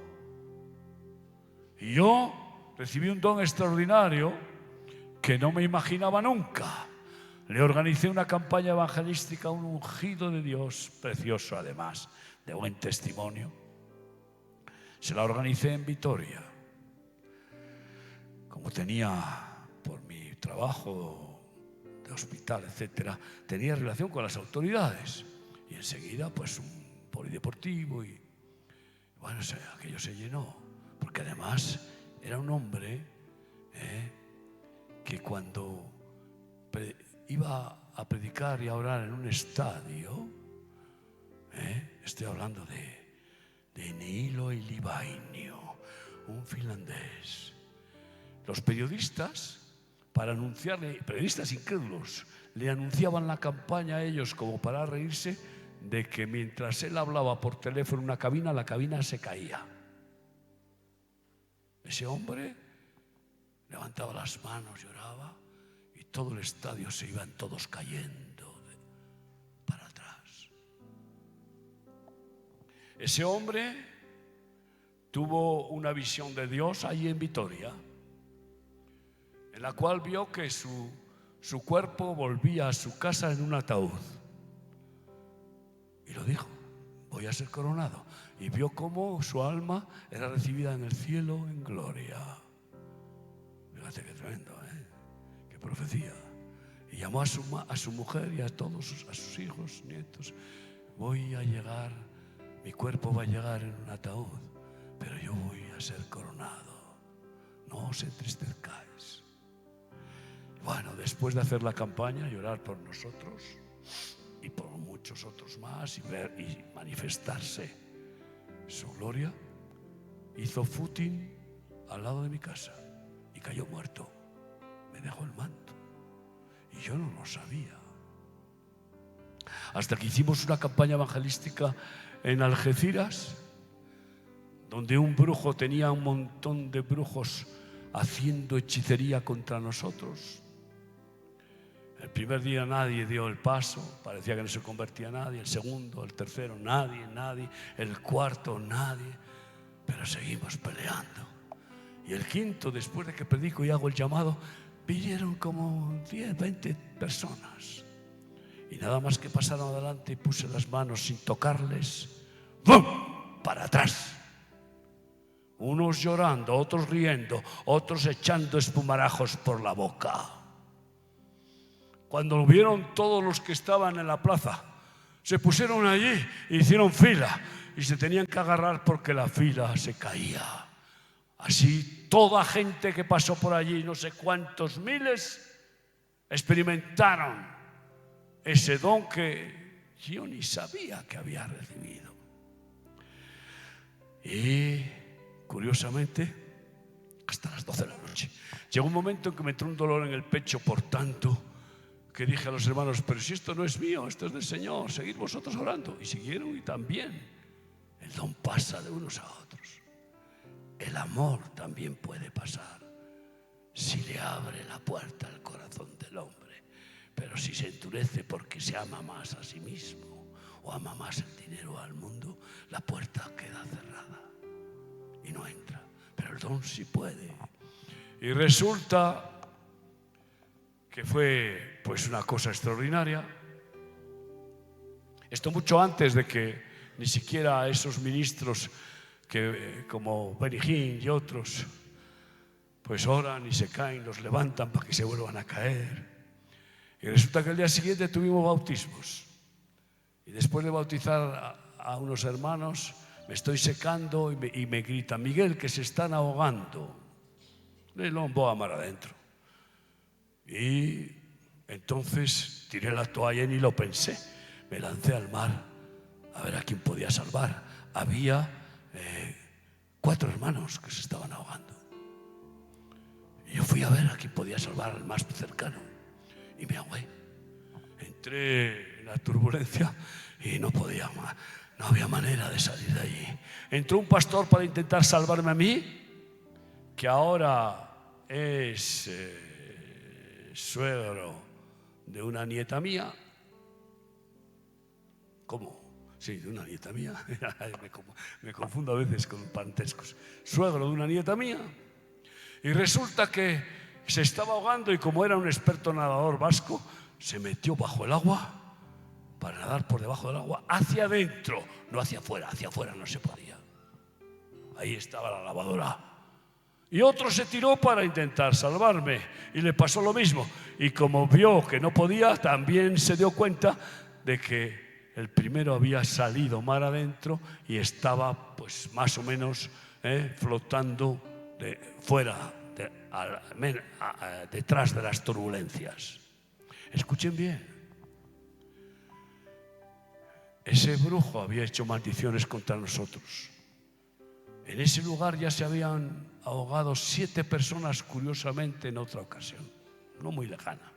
Y yo recibí un don extraordinario que no me imaginaba nunca. Le organicé una campaña evangelística, un ungido de Dios, precioso además, de buen testimonio. Se la organicé en Vitoria. Como tenía, por mi trabajo de hospital, etcétera, tenía relación con las autoridades. Y enseguida, pues, un polideportivo y, bueno, aquello se llenó. Porque además era un hombre que cuando iba a predicar y a orar en un estadio, estoy hablando de Niilo Ilivainio, un finlandés. Los periodistas, para anunciarle, periodistas incrédulos, le anunciaban la campaña a ellos como para reírse de que mientras él hablaba por teléfono en una cabina, la cabina se caía. Ese hombre levantaba las manos, lloraba y todo el estadio se iban todos cayendo para atrás. Ese hombre tuvo una visión de Dios ahí en Vitoria, en la cual vio que su cuerpo volvía a su casa en un ataúd. Y lo dijo: voy a ser coronado. Y vio cómo su alma era recibida en el cielo en gloria. Fíjate qué tremendo, qué profecía. Y llamó a su mujer y a todos a sus hijos, nietos: voy a llegar, mi cuerpo va a llegar en un ataúd, pero yo voy a ser coronado. No os entristezcáis. Bueno, después de hacer la campaña y orar por nosotros y por muchos otros más y ver y manifestarse su gloria, hizo footing al lado de mi casa y cayó muerto. Me dejó el manto y yo no lo sabía. Hasta que hicimos una campaña evangelística en Algeciras, donde un brujo tenía un montón de brujos haciendo hechicería contra nosotros. El primer día nadie dio el paso, parecía que no se convertía nadie. El segundo, el tercero, nadie. El cuarto, nadie. Pero seguimos peleando. Y el quinto, después de que predico y hago el llamado, vinieron como 10, 20 personas. Y nada más que pasaron adelante y puse las manos sin tocarles, ¡bum!, para atrás. Unos llorando, otros riendo, otros echando espumarajos por la boca. Cuando lo vieron todos los que estaban en la plaza, se pusieron allí, hicieron fila y se tenían que agarrar porque la fila se caía. Así toda gente que pasó por allí, no sé cuántos miles, experimentaron ese don que yo ni sabía que había recibido. Y curiosamente, hasta las 12 de la noche, llegó un momento en que me entró un dolor en el pecho por tanto que dije a los hermanos: pero si esto no es mío, esto es del Señor, seguid vosotros orando. Y siguieron, y también el don pasa de unos a otros. El amor también puede pasar si le abre la puerta al corazón del hombre. Pero si se endurece porque se ama más a sí mismo o ama más el dinero al mundo, la puerta queda cerrada y no entra. Pero el don sí puede. Y resulta que fue pues una cosa extraordinaria. Esto mucho antes de que ni siquiera a esos ministros que, como Benny Hinn y otros, pues oran y se caen, los levantan para que se vuelvan a caer. Y resulta que el día siguiente tuvimos bautismos. Y después de bautizar a unos hermanos, me estoy secando y me gritan: Miguel, que se están ahogando. Le lombo a mar adentro. Y entonces tiré la toalla y ni lo pensé. Me lancé al mar a ver a quién podía salvar. Había 4 hermanos que se estaban ahogando. Y yo fui a ver a quién podía salvar, al más cercano. Y me ahogué. Entré en la turbulencia y no podía más. No había manera de salir de allí. Entró un pastor para intentar salvarme a mí, que ahora es suegro de una nieta mía. ¿Cómo? Sí, de una nieta mía. Me confundo a veces con parentescos. Suegro de una nieta mía. Y resulta que se estaba ahogando y como era un experto nadador vasco, se metió bajo el agua para nadar por debajo del agua hacia adentro, no hacia afuera no se podía. Ahí estaba la lavadora. Y otro se tiró para intentar salvarme y le pasó lo mismo. Y como vio que no podía, también se dio cuenta de que el primero había salido mar adentro y estaba pues más o menos flotando detrás de las turbulencias. Escuchen bien. Ese brujo había hecho maldiciones contra nosotros. En ese lugar ya se habían ahogado 7 personas, curiosamente, en otra ocasión, no muy lejana.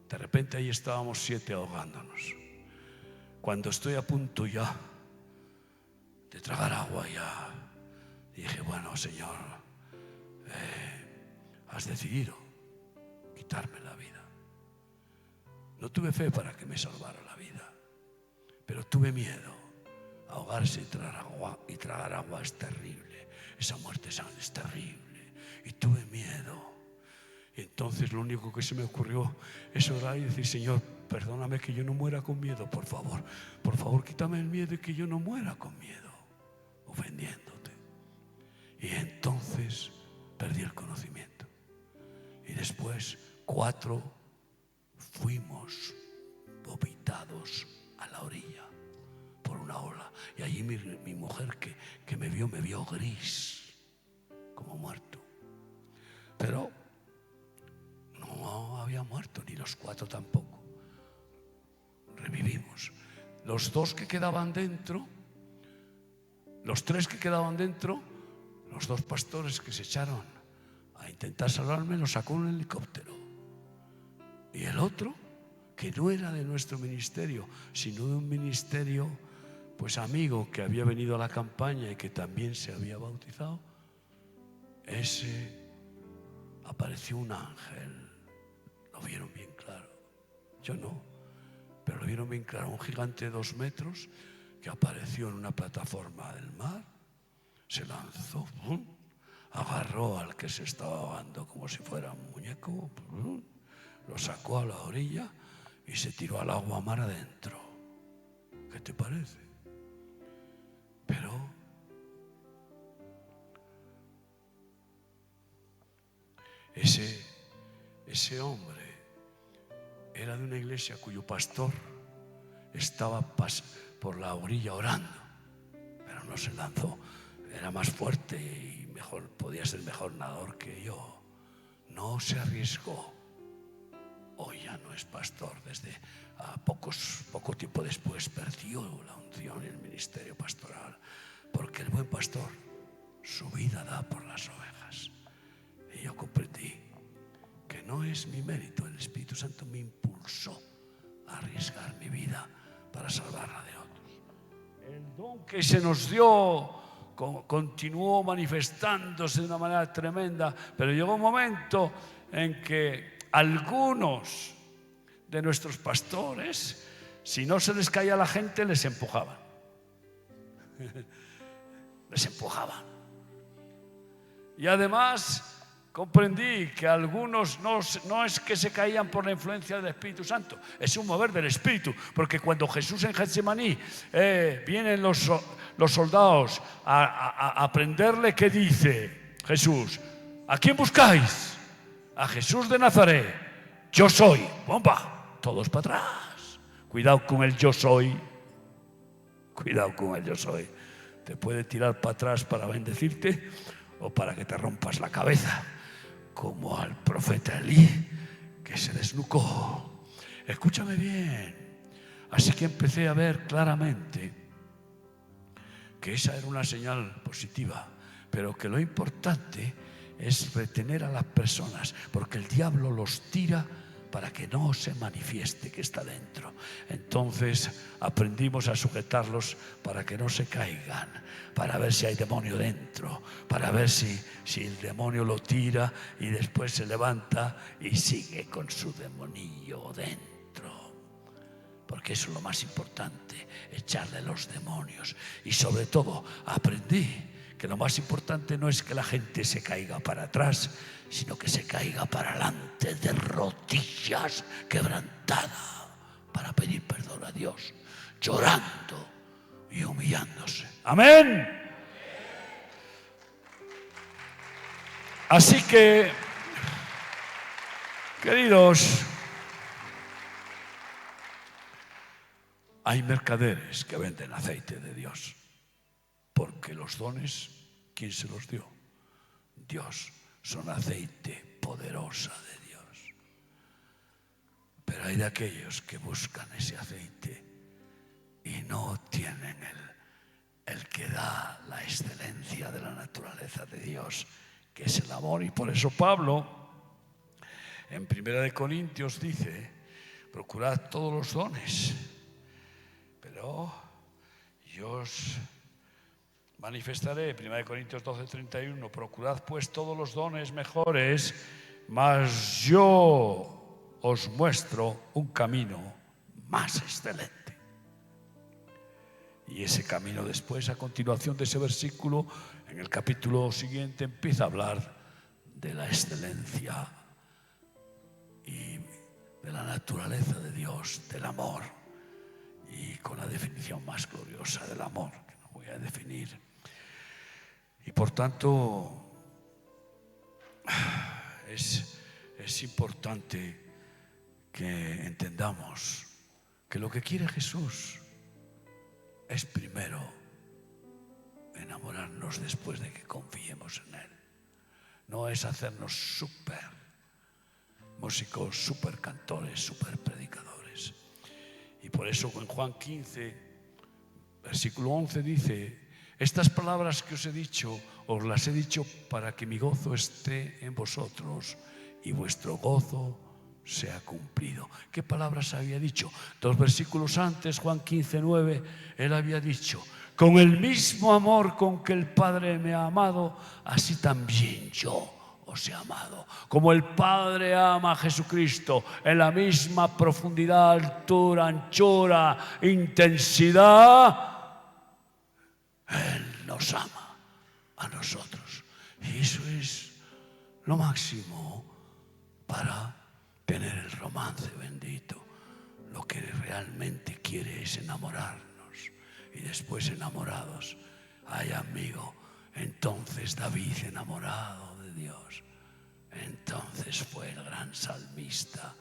De repente ahí estábamos 7 ahogándonos. Cuando estoy a punto ya de tragar agua, ya dije: bueno, Señor, has decidido quitarme la vida. No tuve fe para que me salvara la vida, pero tuve miedo. Ahogarse y tragar agua es terrible. Esa muerte es terrible. Y tuve miedo. Y entonces lo único que se me ocurrió es orar y decir: Señor, perdóname, que yo no muera con miedo, por favor. Por favor, quítame el miedo y que yo no muera con miedo, ofendiéndote. Y entonces perdí el conocimiento. Y después 4 fuimos vomitados a la orilla por una ola. Y allí mi mujer que me vio gris, como muerto. Pero no había muerto, ni los 4 tampoco. Revivimos. Los 2 que quedaban dentro, los 3 que quedaban dentro, los 2 pastores que se echaron a intentar salvarme, los sacó un helicóptero. Y el otro, que no era de nuestro ministerio, sino de un ministerio pues amigo que había venido a la campaña y que también se había bautizado, ese apareció un ángel. Lo vieron bien claro. Yo no, pero lo vieron bien claro. Un gigante de 2 metros que apareció en una plataforma del mar, se lanzó, agarró al que se estaba ahogando como si fuera un muñeco, lo sacó a la orilla y se tiró al agua mar adentro. ¿Qué te parece? Pero ese hombre era de una iglesia cuyo pastor estaba por la orilla orando, pero no se lanzó. Era más fuerte y mejor, podía ser mejor nadador que yo. No se arriesgó. Hoy ya no es pastor. Desde poco tiempo después perdió la unción y el ministerio pastoral, porque el buen pastor su vida da por las ovejas. Y yo comprendí que no es mi mérito, el Espíritu Santo me impulsó a arriesgar mi vida para salvarla de otros. El don que se nos dio continuó manifestándose de una manera tremenda, pero llegó un momento en que algunos de nuestros pastores, si no se les caía la gente, les empujaban. Les empujaban. Y además comprendí que algunos no es que se caían por la influencia del Espíritu Santo, es un mover del Espíritu, porque cuando Jesús en Getsemaní vienen los soldados a prenderle, ¿qué dice Jesús? ¿A quién buscáis? A Jesús de Nazaret. Yo soy. ¡Bomba! Todos para atrás. Cuidado con el yo soy. Cuidado con el yo soy. Te puede tirar para atrás para bendecirte o para que te rompas la cabeza, como al profeta Elí, que se desnucó. Escúchame bien. Así que empecé a ver claramente que esa era una señal positiva, pero que lo importante es retener a las personas, porque el diablo los tira para que no se manifieste que está dentro. Entonces aprendimos a sujetarlos para que no se caigan, para ver si hay demonio dentro, para ver si el demonio lo tira y después se levanta y sigue con su demonillo dentro. Porque eso es lo más importante, echarle los demonios. Y sobre todo aprendí que lo más importante no es que la gente se caiga para atrás, sino que se caiga para adelante de rodillas, quebrantada, para pedir perdón a Dios, llorando y humillándose. Amén. Así que, queridos, hay mercaderes que venden aceite de Dios, porque los dones, ¿quién se los dio? Dios. Son aceite poderosa de Dios. Pero hay de aquellos que buscan ese aceite y no tienen el que da la excelencia de la naturaleza de Dios, que es el amor. Y por eso Pablo en 1 Corintios dice: procurad todos los dones, pero yo os manifestaré, 1 Corintios 12:31, procurad pues todos los dones mejores, mas yo os muestro un camino más excelente. Y ese camino después, a continuación de ese versículo, en el capítulo siguiente, empieza a hablar de la excelencia y de la naturaleza de Dios, del amor, y con la definición más gloriosa del amor, que no voy a definir. Y por tanto, es importante que entendamos que lo que quiere Jesús es primero enamorarnos después de que confiemos en Él. No es hacernos súper músicos, súper cantores, súper predicadores. Y por eso en Juan 15, versículo 11 dice: estas palabras que os he dicho, os las he dicho para que mi gozo esté en vosotros y vuestro gozo sea cumplido. ¿Qué palabras había dicho? 2 versículos antes, Juan 15:9, él había dicho: con el mismo amor con que el Padre me ha amado, así también yo os he amado. Como el Padre ama a Jesucristo en la misma profundidad, altura, anchura, intensidad, Él nos ama a nosotros. Y eso es lo máximo para tener el romance bendito. Lo que realmente quiere es enamorarnos. Y después, enamorados, ay amigo, entonces David, enamorado de Dios, entonces fue el gran salmista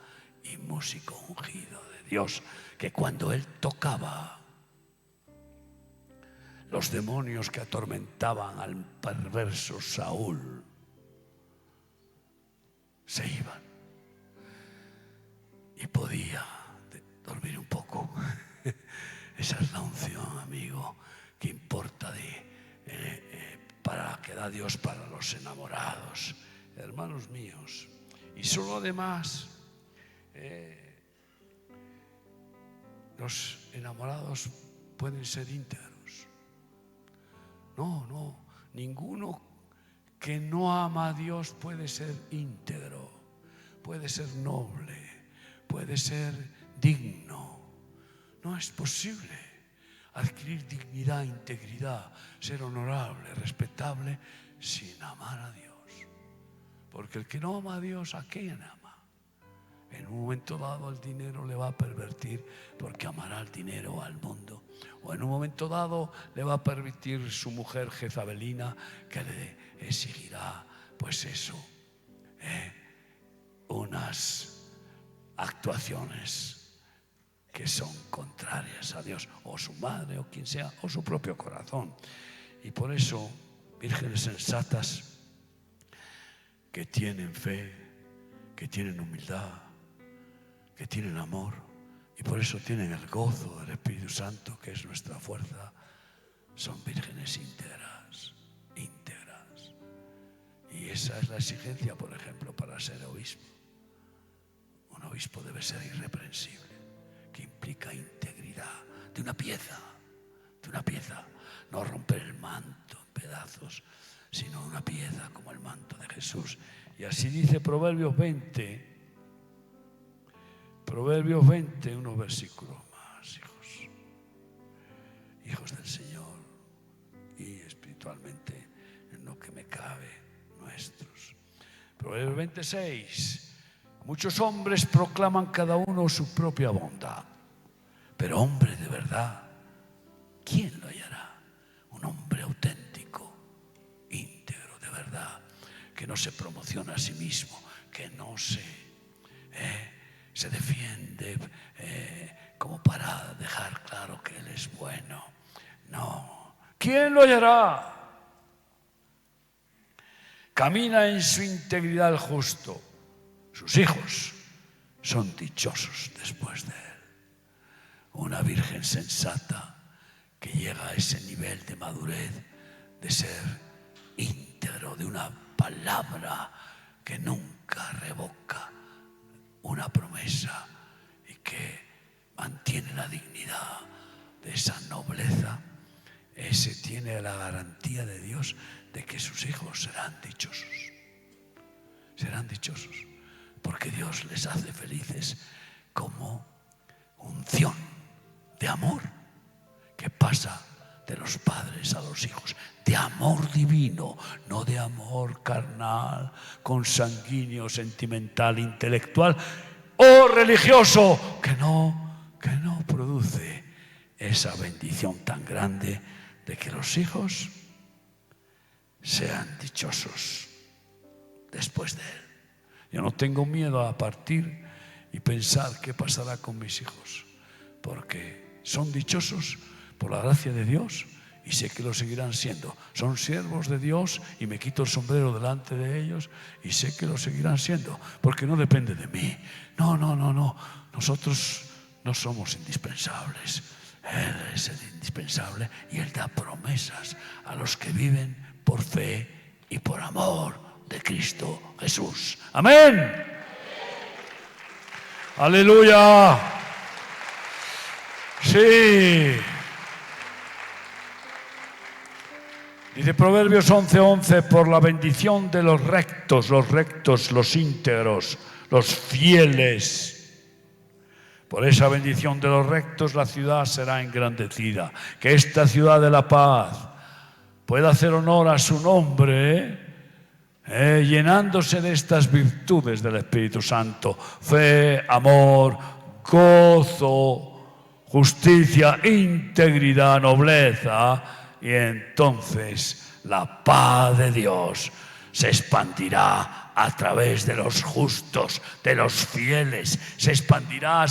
y músico ungido de Dios, que cuando él tocaba, los demonios que atormentaban al perverso Saúl se iban y podía dormir un poco. Esa es la unción, amigo, que importa para que da Dios para los enamorados, hermanos míos. Y solo además los enamorados pueden ser íntegros. No, ninguno que no ama a Dios puede ser íntegro, puede ser noble, puede ser digno. No es posible adquirir dignidad, integridad, ser honorable, respetable, sin amar a Dios. Porque el que no ama a Dios, ¿a quién ama? En un momento dado el dinero le va a pervertir porque amará el dinero o al mundo. O en un momento dado le va a permitir su mujer jezabelina que le exigirá, pues eso, unas actuaciones que son contrarias a Dios, o su madre, o quien sea, o su propio corazón. Y por eso, vírgenes sensatas que tienen fe, que tienen humildad, que tienen amor, y por eso tienen el gozo del Espíritu Santo, que es nuestra fuerza, son vírgenes íntegras, íntegras. Y esa es la exigencia, por ejemplo, para ser obispo. Un obispo debe ser irreprensible, que implica integridad de una pieza, no romper el manto en pedazos, sino una pieza como el manto de Jesús. Y así dice Proverbios 20, unos versículos más, hijos del Señor, y espiritualmente en lo que me cabe, nuestros. Proverbios 26, muchos hombres proclaman cada uno su propia bondad, pero hombre de verdad, ¿quién lo hallará? Un hombre auténtico, íntegro, de verdad, que no se promociona a sí mismo, que no se defiende como para dejar claro que él es bueno. No. ¿Quién lo hallará? Camina en su integridad el justo. Sus hijos son dichosos después de él. Una virgen sensata que llega a ese nivel de madurez, de ser íntegro, de una palabra que nunca revoca una promesa y que mantiene la dignidad de esa nobleza. Ese tiene la garantía de Dios de que sus hijos serán dichosos. Serán dichosos porque Dios les hace felices como unción de amor que pasa de los padres a los hijos, de amor divino, no de amor carnal, consanguíneo, sentimental, intelectual o religioso, que no produce esa bendición tan grande de que los hijos sean dichosos después de él. Yo no tengo miedo a partir y pensar qué pasará con mis hijos, porque son dichosos por la gracia de Dios y sé que lo seguirán siendo. Son siervos de Dios y me quito el sombrero delante de ellos y sé que lo seguirán siendo, porque no depende de mí. No. Nosotros no somos indispensables. Él es el indispensable y Él da promesas a los que viven por fe y por amor de Cristo Jesús. Amén. Aleluya. Sí. Dice Proverbios 11:11, por la bendición de los rectos, los íntegros, los fieles. Por esa bendición de los rectos la ciudad será engrandecida. Que esta ciudad de la paz pueda hacer honor a su nombre, llenándose de estas virtudes del Espíritu Santo: fe, amor, gozo, justicia, integridad, nobleza. Y entonces la paz de Dios se expandirá a través de los justos, de los fieles. Se expandirá,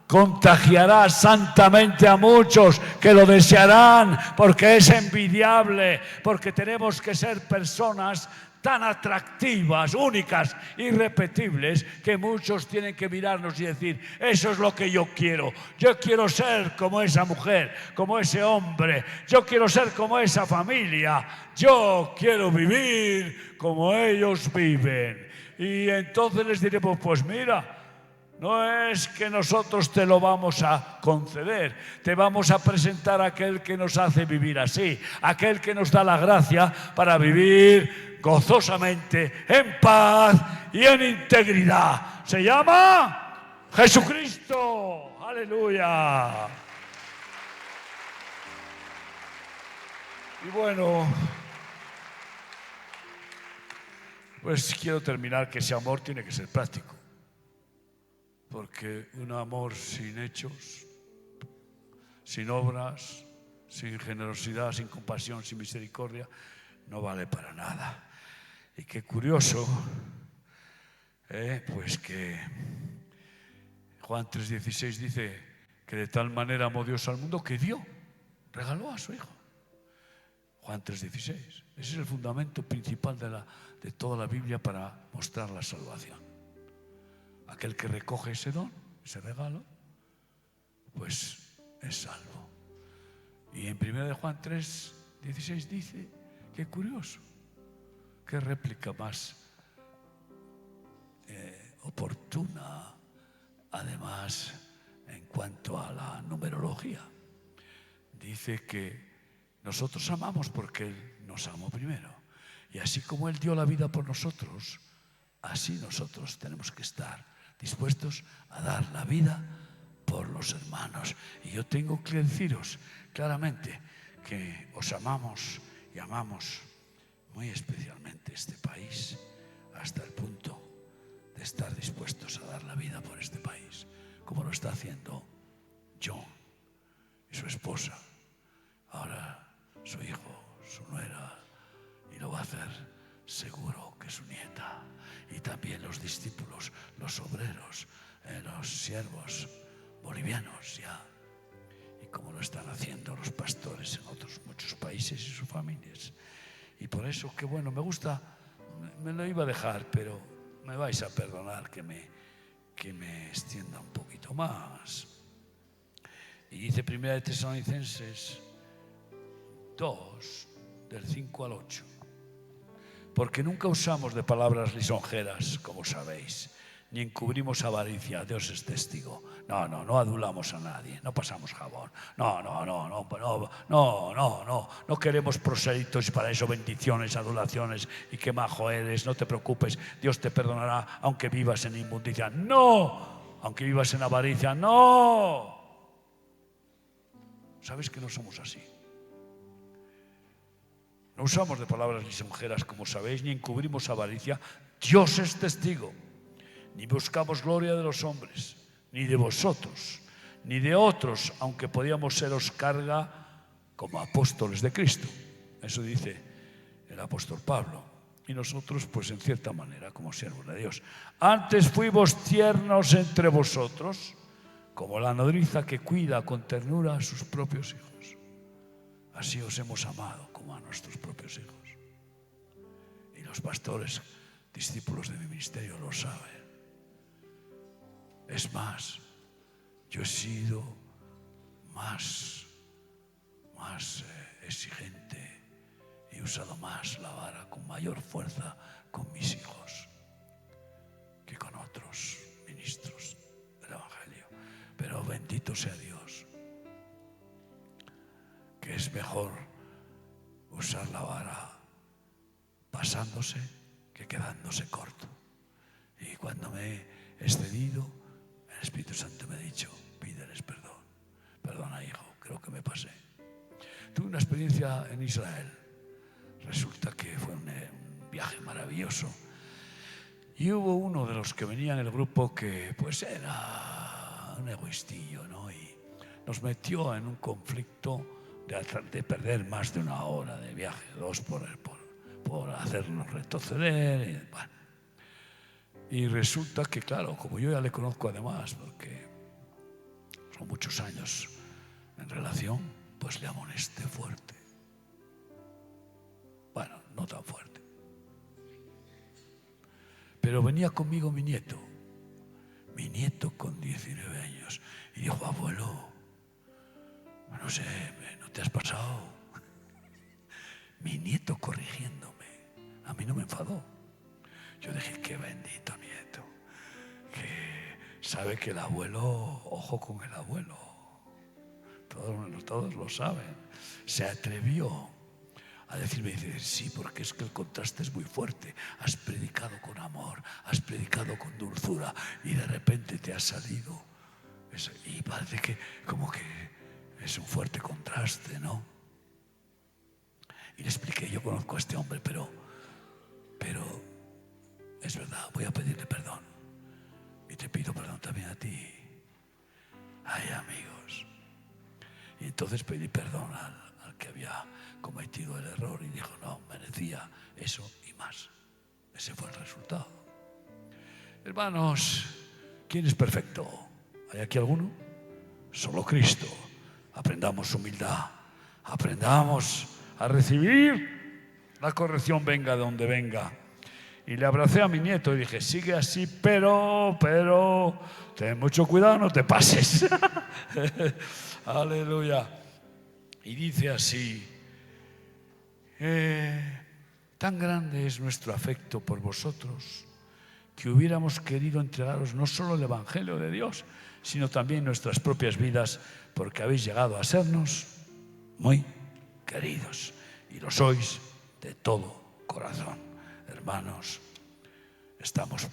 contagiará santamente a muchos que lo desearán, porque es envidiable, porque tenemos que ser personas tan atractivas, únicas, irrepetibles, que muchos tienen que mirarnos y decir: eso es lo que yo quiero ser como esa mujer, como ese hombre, yo quiero ser como esa familia, yo quiero vivir como ellos viven. Y entonces les diremos: pues mira, no es que nosotros te lo vamos a conceder, te vamos a presentar a aquel que nos hace vivir así, aquel que nos da la gracia para vivir gozosamente, en paz y en integridad. Se llama Jesucristo. Aleluya. Y bueno, Pues quiero terminar que ese amor tiene que ser práctico. Porque un amor sin hechos, sin obras, sin generosidad, sin compasión, sin misericordia, no vale para nada. Y qué curioso, pues que Juan 3:16 dice que de tal manera amó Dios al mundo que dio, regaló a su Hijo. Juan 3:16. Ese es el fundamento principal de toda la Biblia para mostrar la salvación. Aquel que recoge ese don, ese regalo, pues es salvo. Y en 1 de Juan 3:16 dice, qué curioso, qué réplica más oportuna, además, en cuanto a la numerología. Dice que nosotros amamos porque Él nos amó primero. Y así como Él dio la vida por nosotros, así nosotros tenemos que estar dispuestos a dar la vida por los hermanos. Y yo tengo que deciros claramente que os amamos y amamos muy especialmente este país, hasta el punto de estar dispuestos a dar la vida por este país, como lo está haciendo John y su esposa, ahora su hijo, su nuera, y lo va a hacer seguro que su nieta, y también los discípulos, los obreros, los siervos bolivianos ya, y como lo están haciendo los pastores en otros muchos países y sus familias. Y por eso, que bueno, me gusta, me lo iba a dejar, pero me vais a perdonar que me extienda un poquito más. Y dice 1 de Tesalonicenses 2, del 5 al 8. Porque nunca usamos de palabras lisonjeras, como sabéis, ni encubrimos avaricia. Dios es testigo. No adulamos a nadie, no pasamos jabón. No queremos prosélitos y para eso bendiciones, adulaciones y qué majo eres, no te preocupes, Dios te perdonará aunque vivas en inmundicia. No, aunque vivas en avaricia, no. ¿Sabes que no somos así? No usamos de palabras lisonjeras, como sabéis, ni encubrimos avaricia. Dios es testigo. Ni buscamos gloria de los hombres, ni de vosotros, ni de otros, aunque podíamos seros carga como apóstoles de Cristo. Eso dice el apóstol Pablo. Y nosotros, pues en cierta manera, como siervos de Dios. Antes fuimos tiernos entre vosotros, como la nodriza que cuida con ternura a sus propios hijos. Así os hemos amado como a nuestros propios hijos. Y los pastores, discípulos de mi ministerio, lo saben. Es más, yo he sido más exigente y he usado más la vara con mayor fuerza con mis hijos que con otros ministros del Evangelio. Pero bendito sea Dios, que es mejor usar la vara pasándose que quedándose corto. Y cuando me he excedido, el Espíritu Santo me ha dicho, pídeles perdón. Perdona, hijo, creo que me pasé. Tuve una experiencia en Israel. Resulta que fue un viaje maravilloso. Y hubo uno de los que venía en el grupo que pues era un egoístillo, ¿no? Y nos metió en un conflicto de perder más de una hora de viaje, 2 por hacernos retroceder. Y, bueno. Y resulta que, claro, como yo ya le conozco además, porque son muchos años en relación, pues le amonesté fuerte. Bueno, no tan fuerte. Pero venía conmigo mi nieto con 19 años, y dijo, abuelo, no sé, ¿no te has pasado? Mi nieto corrigiéndome, a mí no me enfadó. Yo dije, qué bendito nieto, que sabe que el abuelo, ojo con el abuelo, todos lo saben. Se atrevió a decirme, dice, sí, porque es que el contraste es muy fuerte. Has predicado con amor, has predicado con dulzura y de repente te ha salido eso, y parece que como que es un fuerte contraste, ¿no? Y le expliqué, yo conozco a este hombre, pero es verdad, voy a pedirle perdón. Y te pido perdón también a ti. Ay, amigos. Y entonces pedí perdón al que había cometido el error y dijo, no, merecía eso y más. Ese fue el resultado. Hermanos, ¿quién es perfecto? ¿Hay aquí alguno? Solo Cristo. Aprendamos humildad. Aprendamos a recibir la corrección, venga de donde venga. Y le abracé a mi nieto y dije, sigue así, pero, ten mucho cuidado, no te pases. Aleluya. Y dice así, tan grande es nuestro afecto por vosotros que hubiéramos querido entregaros no solo el Evangelio de Dios, sino también nuestras propias vidas, porque habéis llegado a sernos muy queridos y lo sois de todo corazón. Hermanos, estamos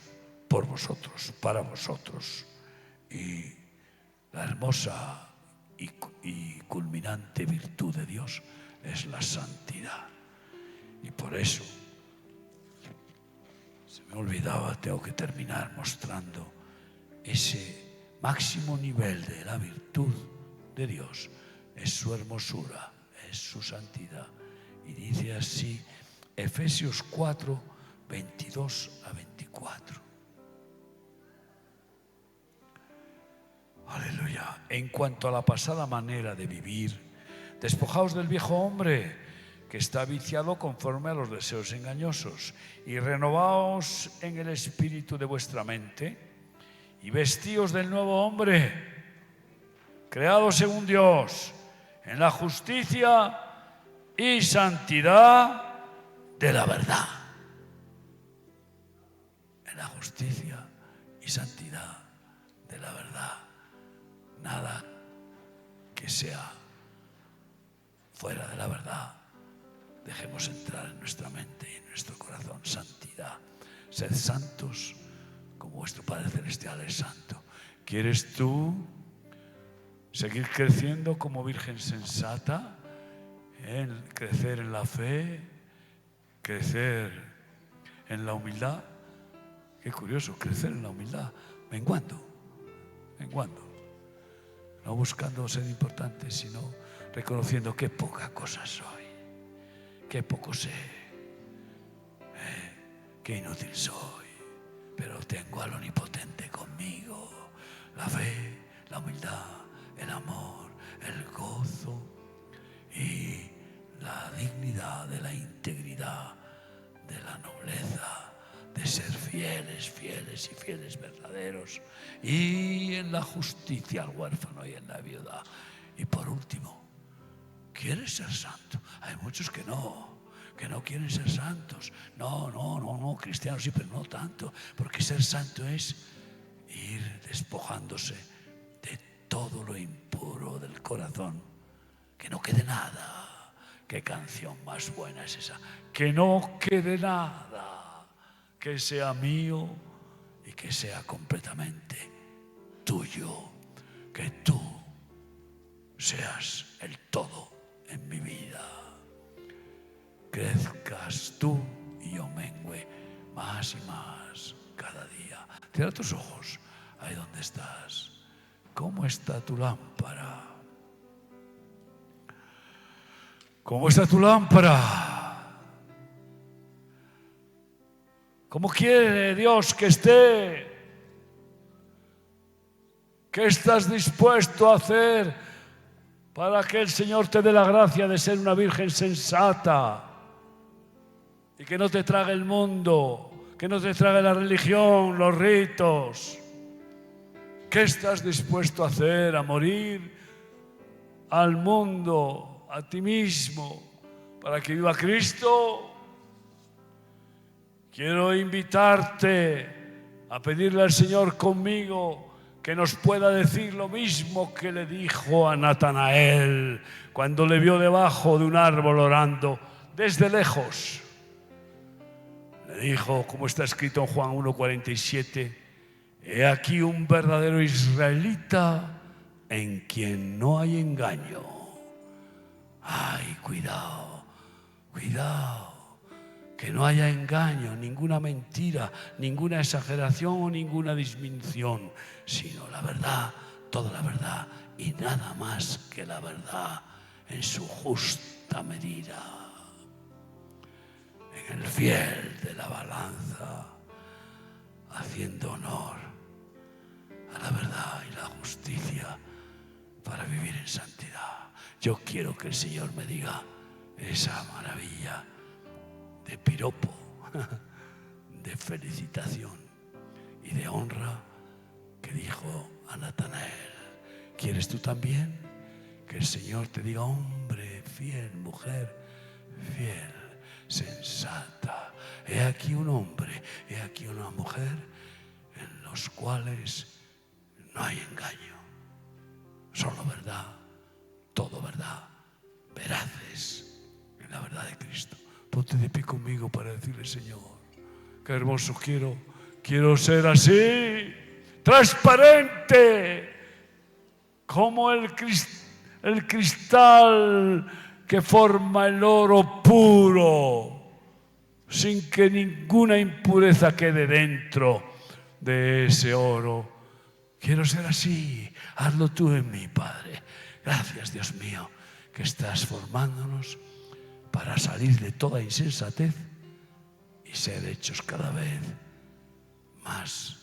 por vosotros, para vosotros, y la hermosa y culminante virtud de Dios es la santidad. Y por eso, se me olvidaba, tengo que terminar mostrando ese máximo nivel de la virtud de Dios. Es su hermosura, es su santidad. Y dice así, Efesios 4, 22 a 24. Aleluya. En cuanto a la pasada manera de vivir, despojaos del viejo hombre que está viciado conforme a los deseos engañosos, y renovaos en el espíritu de vuestra mente, y vestíos del nuevo hombre, creado según Dios, en la justicia y santidad de la verdad. En la justicia y santidad de la verdad. Nada que sea fuera de la verdad dejemos entrar en nuestra mente y en nuestro corazón. Santidad. Sed santos como vuestro Padre Celestial es santo. ¿Quieres tú seguir creciendo como virgen sensata? Crecer en la fe, crecer en la humildad. Qué curioso, crecer en la humildad, menguando. No buscando ser importante, sino reconociendo qué poca cosa soy, qué poco sé, qué inútil soy, pero tengo al Omnipotente conmigo. La fe, la humildad, el amor, el gozo y la dignidad de la integridad, de la nobleza, de ser fieles verdaderos, y en la justicia al huérfano y en la viuda. Y por último, ¿quieres ser santo? Hay muchos que no quieren ser santos. No, cristianos sí, pero no tanto, porque ser santo es ir despojándose de todo lo impuro del corazón, que no quede nada. Qué canción más buena es esa, que no quede nada, que sea mío y que sea completamente tuyo, que tú seas el todo en mi vida. Crezcas tú y yo mengüe más y más cada día. Cierra tus ojos ahí donde estás. ¿Cómo está tu lámpara? ¿Cómo está tu lámpara? ¿Cómo quiere Dios que esté? ¿Qué estás dispuesto a hacer para que el Señor te dé la gracia de ser una virgen sensata y que no te trague el mundo, que no te trague la religión, los ritos? ¿Qué estás dispuesto a hacer? ¿A morir al mundo, a ti mismo, para que viva Cristo? Quiero invitarte a pedirle al Señor conmigo que nos pueda decir lo mismo que le dijo a Natanael cuando le vio debajo de un árbol orando desde lejos. Le dijo, como está escrito en Juan 1:47, he aquí un verdadero israelita en quien no hay engaño. Ay, cuidado, Que no haya engaño, ninguna mentira, ninguna exageración o ninguna disminución, sino la verdad, toda la verdad y nada más que la verdad en su justa medida. En el fiel de la balanza, haciendo honor a la verdad y la justicia para vivir en santidad. Yo quiero que el Señor me diga esa maravilla de piropo, de felicitación y de honra que dijo a Natanael. ¿Quieres tú también que el Señor te diga: hombre fiel, mujer fiel, sensata? He aquí un hombre, he aquí una mujer en los cuales no hay engaño, solo verdad, todo verdad, veraces en la verdad de Cristo. Ponte de pie conmigo para decirle: Señor, qué hermoso quiero ser así, transparente, como el cristal que forma el oro puro, sin que ninguna impureza quede dentro de ese oro. Quiero ser así. Hazlo tú en mí, Padre. Gracias, Dios mío, que estás formándonos para salir de toda insensatez y ser hechos cada vez más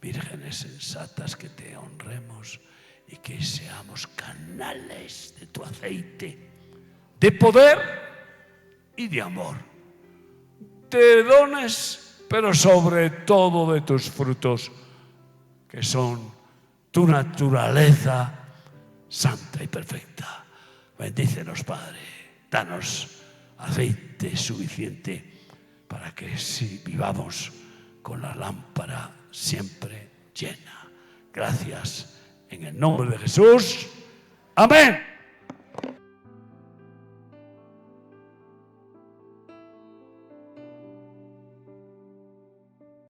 vírgenes sensatas, que te honremos y que seamos canales de tu aceite, de poder y de amor, de dones, pero sobre todo de tus frutos, que son tu naturaleza santa y perfecta. Bendícenos, Padre. Danos aceite suficiente para que vivamos con la lámpara siempre llena. Gracias en el nombre de Jesús. Amén.